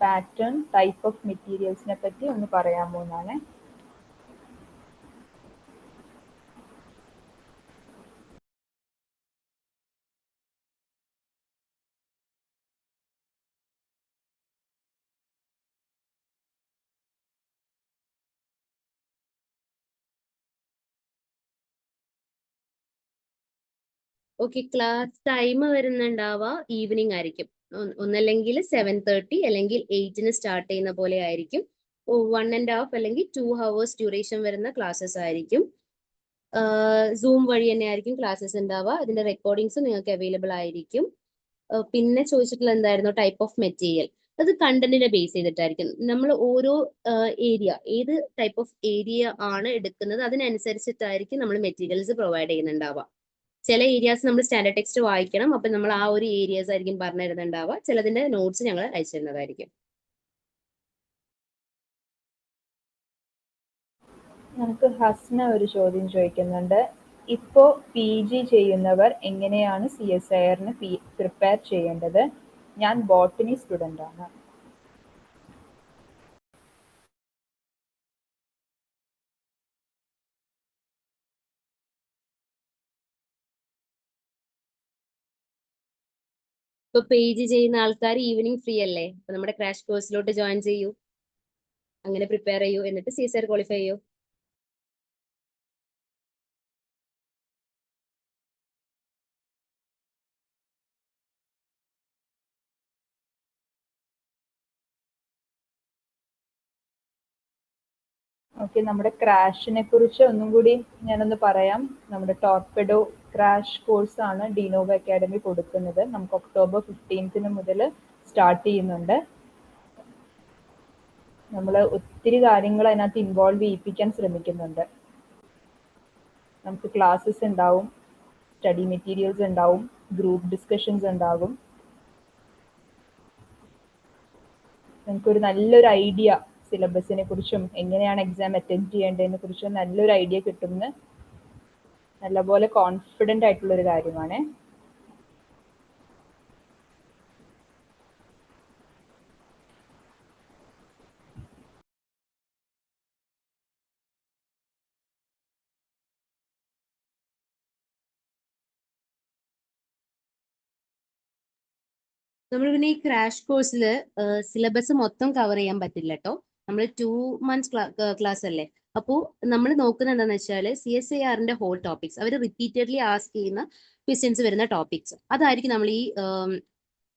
പാറ്റേൺ, ടൈപ്പ് ഓഫ് മെറ്റീരിയൽസിനെ പറ്റി ഒന്ന് പറയാമോ എന്നാണ്. ഓക്കെ, ക്ലാസ് ടൈം വരുന്നുണ്ടാവുക ഈവനിങ് ആയിരിക്കും. ഒന്നല്ലെങ്കിൽ 7:30 അല്ലെങ്കിൽ 8-ന് സ്റ്റാർട്ട് ചെയ്യുന്ന പോലെ ആയിരിക്കും. 1.5 അല്ലെങ്കിൽ 2 hours ഡ്യൂറേഷൻ വരുന്ന ക്ലാസ്സസ് ആയിരിക്കും. സൂം വഴി തന്നെ ആയിരിക്കും ക്ലാസ്സസ് ഉണ്ടാവുക. ഇതിന്റെ റെക്കോർഡിങ്സ് നിങ്ങൾക്ക് അവൈലബിൾ ആയിരിക്കും. പിന്നെ ചോദിച്ചിട്ടുള്ള എന്തായിരുന്നു ടൈപ്പ് ഓഫ് മെറ്റീരിയൽ, അത് കണ്ടന്റിനെ ബേസ് ചെയ്തിട്ടായിരിക്കും. നമ്മൾ ഓരോ ഏരിയ, ഏത് ടൈപ്പ് ഓഫ് ഏരിയ ആണ് എടുക്കുന്നത് അതിനനുസരിച്ചിട്ടായിരിക്കും നമ്മൾ മെറ്റീരിയൽസ് പ്രൊവൈഡ് ചെയ്യുന്നുണ്ടാവുക. ചില ഏരിയാസ് നമ്മൾ സ്റ്റാൻഡേർഡ് ടെക്സ്റ്റ് വായിക്കണം. അപ്പൊ നമ്മൾ ആ ഒരു ഏരിയാസ് ആയിരിക്കും പറഞ്ഞു തരുന്നുണ്ടാവുക. ചിലതിന്റെ നോട്ട്സ് ഞങ്ങൾ അയച്ചു തരുന്നതായിരിക്കും. നമുക്ക് ഹസ്ന ഒരു ചോദ്യം ചോദിക്കുന്നുണ്ട്, ഇപ്പോൾ PG ചെയ്യുന്നവർ എങ്ങനെയാണ് CSIR-ന് പ്രിപ്പയർ ചെയ്യേണ്ടത്? ഞാൻ ബോട്ടണി സ്റ്റുഡൻ്റ് ആണ്. ഇപ്പൊ പേജ് ചെയ്യുന്ന ആൾക്കാർ ഈവനിങ് ഫ്രീ അല്ലേ? അപ്പൊ നമ്മുടെ ക്രാഷ് കോഴ്സിലോട്ട് ജോയിൻ ചെയ്യൂ, അങ്ങനെ പ്രിപ്പയർ ചെയ്യൂ, എന്നിട്ട് CSIR ക്വാളിഫൈ ചെയ്യൂ. ഓക്കെ, നമ്മുടെ ക്രാഷിനെ കുറിച്ച് ഒന്നും കൂടി ഞാനൊന്ന് പറയാം. നമ്മുടെ ടോർപെഡോ ക്രാഷ് കോഴ്സാണ് ഡിനോവോ അക്കാഡമി കൊടുക്കുന്നത്. നമുക്ക് ഒക്ടോബർ 15 മുതൽ സ്റ്റാർട്ട് ചെയ്യുന്നുണ്ട്. നമ്മൾ ഒത്തിരി കാര്യങ്ങൾ അതിനകത്ത് ഇൻവോൾവ് ചെയ്യിപ്പിക്കാൻ ശ്രമിക്കുന്നുണ്ട്. നമുക്ക് ക്ലാസ്സസ് ഉണ്ടാവും, സ്റ്റഡി മെറ്റീരിയൽസ് ഉണ്ടാവും, ഗ്രൂപ്പ് ഡിസ്കഷൻസ് ഉണ്ടാകും. നമുക്കൊരു നല്ലൊരു ഐഡിയ സിലബസിനെ കുറിച്ചും എങ്ങനെയാണ് എക്സാം അറ്റൻഡ് ചെയ്യേണ്ടതിനെ കുറിച്ചും നല്ലൊരു ഐഡിയ കിട്ടുമെന്ന് നല്ലപോലെ കോൺഫിഡൻ്റ് ആയിട്ടുള്ളൊരു കാര്യമാണ്. നമ്മൾ പിന്നെ ഈ ക്രാഷ് കോഴ്സിൽ സിലബസ് മൊത്തം കവർ ചെയ്യാൻ പറ്റില്ല കേട്ടോ. നമ്മൾ 2 months ക്ലാസ് അല്ലേ. അപ്പോൾ നമ്മൾ നോക്കുന്നത് എന്താണെന്ന് വെച്ചാൽ CSIRന്റെ ഹോൾ ടോപ്പിക്സ്, അവർ റിപ്പീറ്റഡ്ലി ആസ്ക് ചെയ്യുന്ന ക്വസ്റ്റ്യൻസ് വരുന്ന ടോപ്പിക്സ്, അതായിരിക്കും നമ്മൾ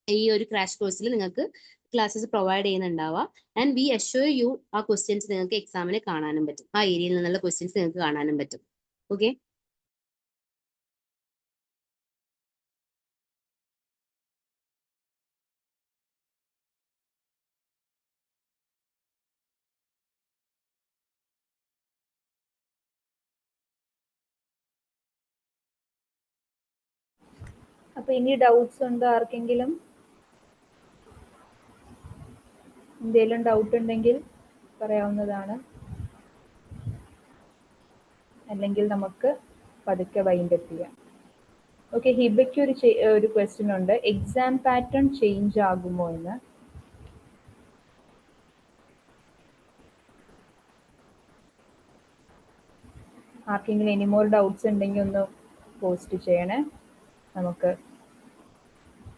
ഈ ഒരു ക്രാഷ് കോഴ്സിൽ നിങ്ങൾക്ക് ക്ലാസ്സസ് പ്രൊവൈഡ് ചെയ്യുന്നുണ്ടാവുക. ആൻഡ് വി അഷ്യൂർ യു ആ ക്വസ്റ്റ്യൻസ് നിങ്ങൾക്ക് എക്സാമിന് കാണാനും പറ്റും, ആ ഏരിയയിൽ നിന്നുള്ള ക്വസ്റ്റ്യൻസ് നിങ്ങൾക്ക് കാണാനും പറ്റും. ഓക്കെ, അപ്പോൾ ഇനി ഡൗട്ട്സ് ഉണ്ടോ ആർക്കെങ്കിലും? എന്തെങ്കിലും ഡൗട്ട് ഉണ്ടെങ്കിൽ പറയാവുന്നതാണ്, അല്ലെങ്കിൽ നമുക്ക് പതുക്കെ വൈൻഡ് അപ്പ് ചെയ്യാം. ഓക്കെ, ഹിബയ്ക്ക് ഒരു ക്വസ്റ്റ്യൻ ഉണ്ട്, എക്സാം പാറ്റേൺ ചേഞ്ച് ആകുമോ എന്ന്. ആർക്കെങ്കിലും ഇനി മോർ ഡൗട്ട്സ് ഉണ്ടെങ്കിൽ ഒന്ന് പോസ്റ്റ് ചെയ്യണേ. നമുക്ക്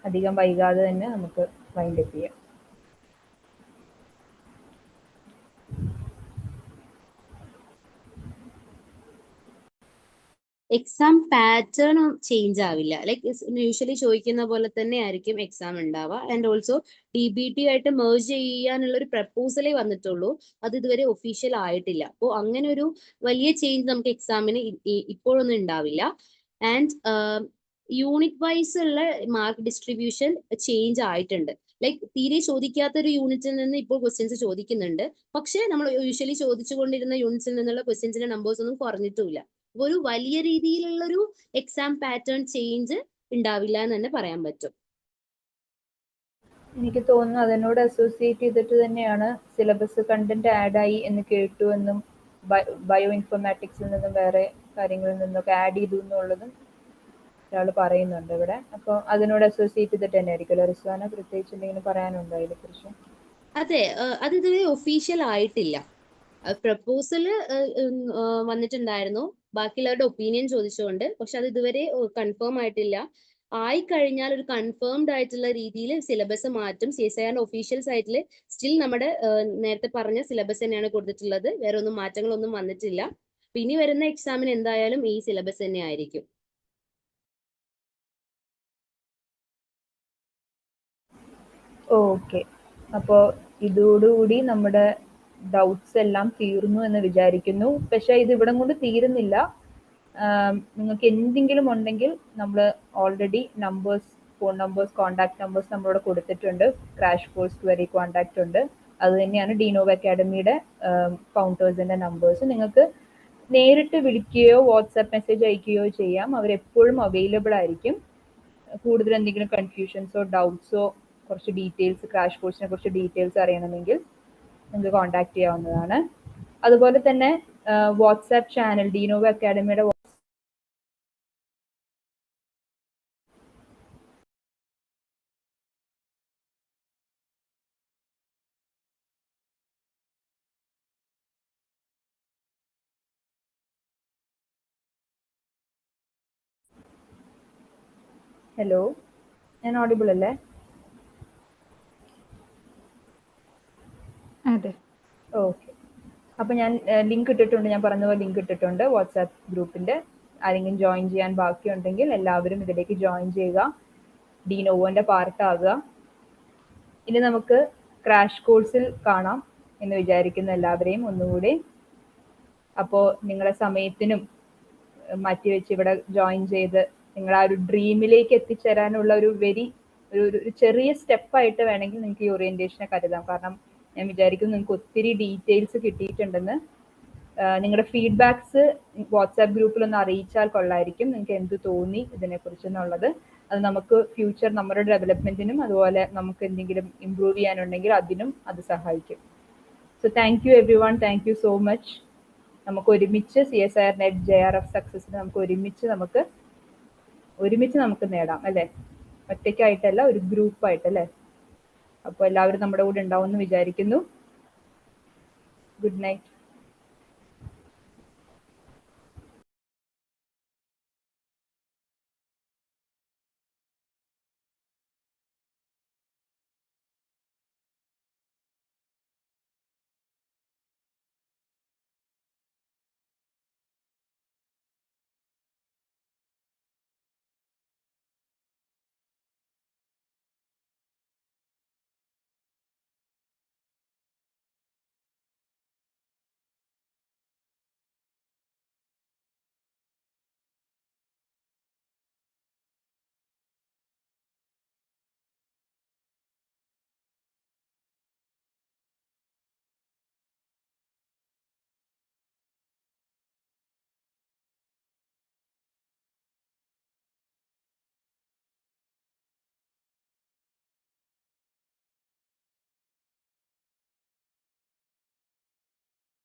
അധികം വൈകാതെ തന്നെ നമുക്ക് വൈൻഡ് അപ്പ് ചെയ്യാം. എക്സാം പാറ്റേൺ ചേഞ്ച് ആവില്ല. ലൈക്ക് യൂഷ്വലി ചോദിക്കുന്ന പോലെ തന്നെ ആയിരിക്കും എക്സാം ഉണ്ടാവുക. ആൻഡ് ഓൾസോ DBT ആയിട്ട് മേർജ് ചെയ്യാനുള്ള ഒരു പ്രപ്പോസലേ വന്നിട്ടുള്ളൂ, അത് ഇതുവരെ ഒഫീഷ്യൽ ആയിട്ടില്ല. അപ്പോൾ അങ്ങനെ ഒരു വലിയ ചേഞ്ച് നമുക്ക് എക്സാമിന് ഇപ്പോഴൊന്നും ഉണ്ടാവില്ല. ആൻഡ് യൂണിറ്റ് വൈസ് ഉള്ള മാർക്ക് ഡിസ്ട്രിബ്യൂഷൻ ചേഞ്ച് ആയിട്ടുണ്ട്. ലൈക്ക് തീരെ ചോദിക്കാത്ത ഒരു യൂണിറ്റിൽ നിന്ന് ഇപ്പോൾ ക്വസ്റ്റ്യൻസ് ചോദിക്കുന്നുണ്ട്, പക്ഷേ നമ്മൾ യൂഷ്വലി ചോദിച്ചുകൊണ്ടിരുന്ന യൂണിറ്റ്സിൽ നിന്നുള്ള ക്വസ്റ്റ്യൻസിന്റെ നമ്പേഴ്സ് ഒന്നും കുറഞ്ഞിട്ടുമില്ല. ഒരു വലിയ രീതിയിലുള്ളൊരു എക്സാം പാറ്റേൺ ചേഞ്ച് ഉണ്ടാവില്ല എന്ന് തന്നെ പറയാൻ പറ്റും. എനിക്ക് തോന്നുന്നു അതിനോട് അസോസിയേറ്റ് ചെയ്തിട്ട് തന്നെയാണ് സിലബസ് കണ്ടന്റ് ആഡ് ആയി എന്ന് കേട്ടു എന്നും ബയോ ഇൻഫോർമാറ്റിക്സിൽ നിന്നും വേറെ കാര്യങ്ങളിൽ നിന്നൊക്കെ ആഡ് ചെയ്തു എന്നുള്ളതും ഒരാൾ പറയുന്നുണ്ട് ഇവിടെ. അപ്പോൾ അതിനോട് അസോസിയേറ്റ് ചെയ്തിട്ട് തന്നെ ആയിരിക്കുമല്ലോ റിസ്വാന? പ്രത്യേകിച്ച് എന്തെങ്കിലും പറയാനുണ്ടോ അതിനെക്കുറിച്ച്? അതെ, അത് ഇതുവരെ ഒഫീഷ്യൽ ആയിട്ടില്ല. പ്രപ്പോസൽ വന്നിട്ടുണ്ടായിരുന്നു ബാക്കിയുള്ളവരുടെ ഒപ്പീനിയൻ ചോദിച്ചുകൊണ്ട്, പക്ഷെ അത് ഇതുവരെ കൺഫേം ആയിട്ടില്ല. ആയിക്കഴിഞ്ഞാൽ ഒരു കൺഫേംഡ് ആയിട്ടുള്ള രീതിയിൽ സിലബസ് മാറ്റും. CSIR ഒഫീഷ്യൽ സൈറ്റിൽ സ്റ്റിൽ നമ്മുടെ നേരത്തെ പറഞ്ഞ സിലബസ് തന്നെയാണ് കൊടുത്തിട്ടുള്ളത്, വേറെ ഒന്നും മാറ്റങ്ങളൊന്നും വന്നിട്ടില്ല. ഇനി വരുന്ന എക്സാമിന് എന്തായാലും ഈ സിലബസ് തന്നെ ആയിരിക്കും. ഓക്കെ, അപ്പോൾ ഇതോടുകൂടി നമ്മുടെ ഡൗട്ട്സ് എല്ലാം തീർന്നു എന്ന് വിചാരിക്കുന്നു. പക്ഷേ ഇത് ഇവിടെ കൊണ്ട് തീരുന്നില്ല. നിങ്ങൾക്ക് എന്തെങ്കിലും ഉണ്ടെങ്കിൽ നമ്മൾ already numbers, phone numbers, contact numbers നമ്മളിവിടെ കൊടുത്തിട്ടുണ്ട്. ക്രാഷ് കോഴ്സ് ക്വയറി കോൺടാക്ട് ഉണ്ട്. അത് തന്നെയാണ് ഡിനോവോ അക്കാഡമിയുടെ ഫൗണ്ടേഴ്സിൻ്റെ നമ്പേഴ്സ്. നിങ്ങൾക്ക് നേരിട്ട് വിളിക്കുകയോ വാട്സാപ്പ് മെസ്സേജ് അയക്കുകയോ ചെയ്യാം, അവരെപ്പോഴും അവൈലബിൾ ആയിരിക്കും. കൂടുതൽ എന്തെങ്കിലും കൺഫ്യൂഷൻസോ ഡൗട്ട്സോ കുറച്ച് ഡീറ്റെയിൽസ്, ക്രാഷ് കോഴ്സിനെ കുറിച്ച് ഡീറ്റെയിൽസ് അറിയണമെങ്കിൽ നിങ്ങൾക്ക് കോൺടാക്ട് ചെയ്യാവുന്നതാണ്. അതുപോലെ തന്നെ വാട്സാപ്പ് ചാനൽ, ഡിനോവോ അക്കാഡമിയുടെ ഹലോ, ഞാൻ ഓഡിബിൾ അല്ലേ? അതെ. ഓക്കെ, അപ്പോൾ ഞാൻ ലിങ്ക് ഇട്ടിട്ടുണ്ട്, ഞാൻ പറഞ്ഞ പോലെ ലിങ്ക് ഇട്ടിട്ടുണ്ട് വാട്സാപ്പ് ഗ്രൂപ്പിൻ്റെ. ആരെങ്കിലും ജോയിൻ ചെയ്യാൻ ബാക്കിയുണ്ടെങ്കിൽ എല്ലാവരും ഇതിലേക്ക് ജോയിൻ ചെയ്യുക, ഡിനോവോൻ്റെ പാർട്ടാകുക. ഇനി നമുക്ക് ക്രാഷ് കോഴ്സിൽ കാണാം എന്ന് വിചാരിക്കുന്ന എല്ലാവരെയും ഒന്നുകൂടി അപ്പോൾ നിങ്ങളുടെ സമയത്തിനും മാറ്റിവെച്ച് ഇവിടെ ജോയിൻ ചെയ്ത് നിങ്ങൾ ആ ഒരു ഡ്രീമിലേക്ക് എത്തിച്ചേരാനുള്ള ഒരു ഒരു ചെറിയ സ്റ്റെപ്പായിട്ട് വേണമെങ്കിൽ നിങ്ങൾക്ക് ഈ ഓറിയന്റേഷനെ കരുതാം. കാരണം ഞാൻ വിചാരിക്കുന്നു നിങ്ങൾക്ക് ഒത്തിരി ഡീറ്റെയിൽസ് കിട്ടിയിട്ടുണ്ടെന്ന്. നിങ്ങളുടെ ഫീഡ്ബാക്സ് വാട്സാപ്പ് ഗ്രൂപ്പിൽ ഒന്ന് അറിയിച്ചാൽ കൊള്ളായിരിക്കും, നിങ്ങൾക്ക് എന്ത് തോന്നി ഇതിനെക്കുറിച്ച് എന്നുള്ളത്. അത് നമുക്ക് ഫ്യൂച്ചർ നമ്മുടെ ഡെവലപ്മെന്റിനും അതുപോലെ നമുക്ക് എന്തെങ്കിലും ഇമ്പ്രൂവ് ചെയ്യാനുണ്ടെങ്കിൽ അതിനും അത് സഹായിക്കും. So thank you every one, thank you so much. നമുക്ക് ഒരുമിച്ച് CSIR നെറ്റ് JRF സക്സസിന് നമുക്ക് ഒരുമിച്ച് നമുക്ക് നേടാം അല്ലേ? ഒറ്റയ്ക്കായിട്ടല്ല, ഒരു ഗ്രൂപ്പായിട്ടല്ലേ? അപ്പോൾ എല്ലാവരും നമ്മുടെ കൂടെ ഉണ്ടാവും എന്ന് വിചാരിക്കുന്നു. Good night.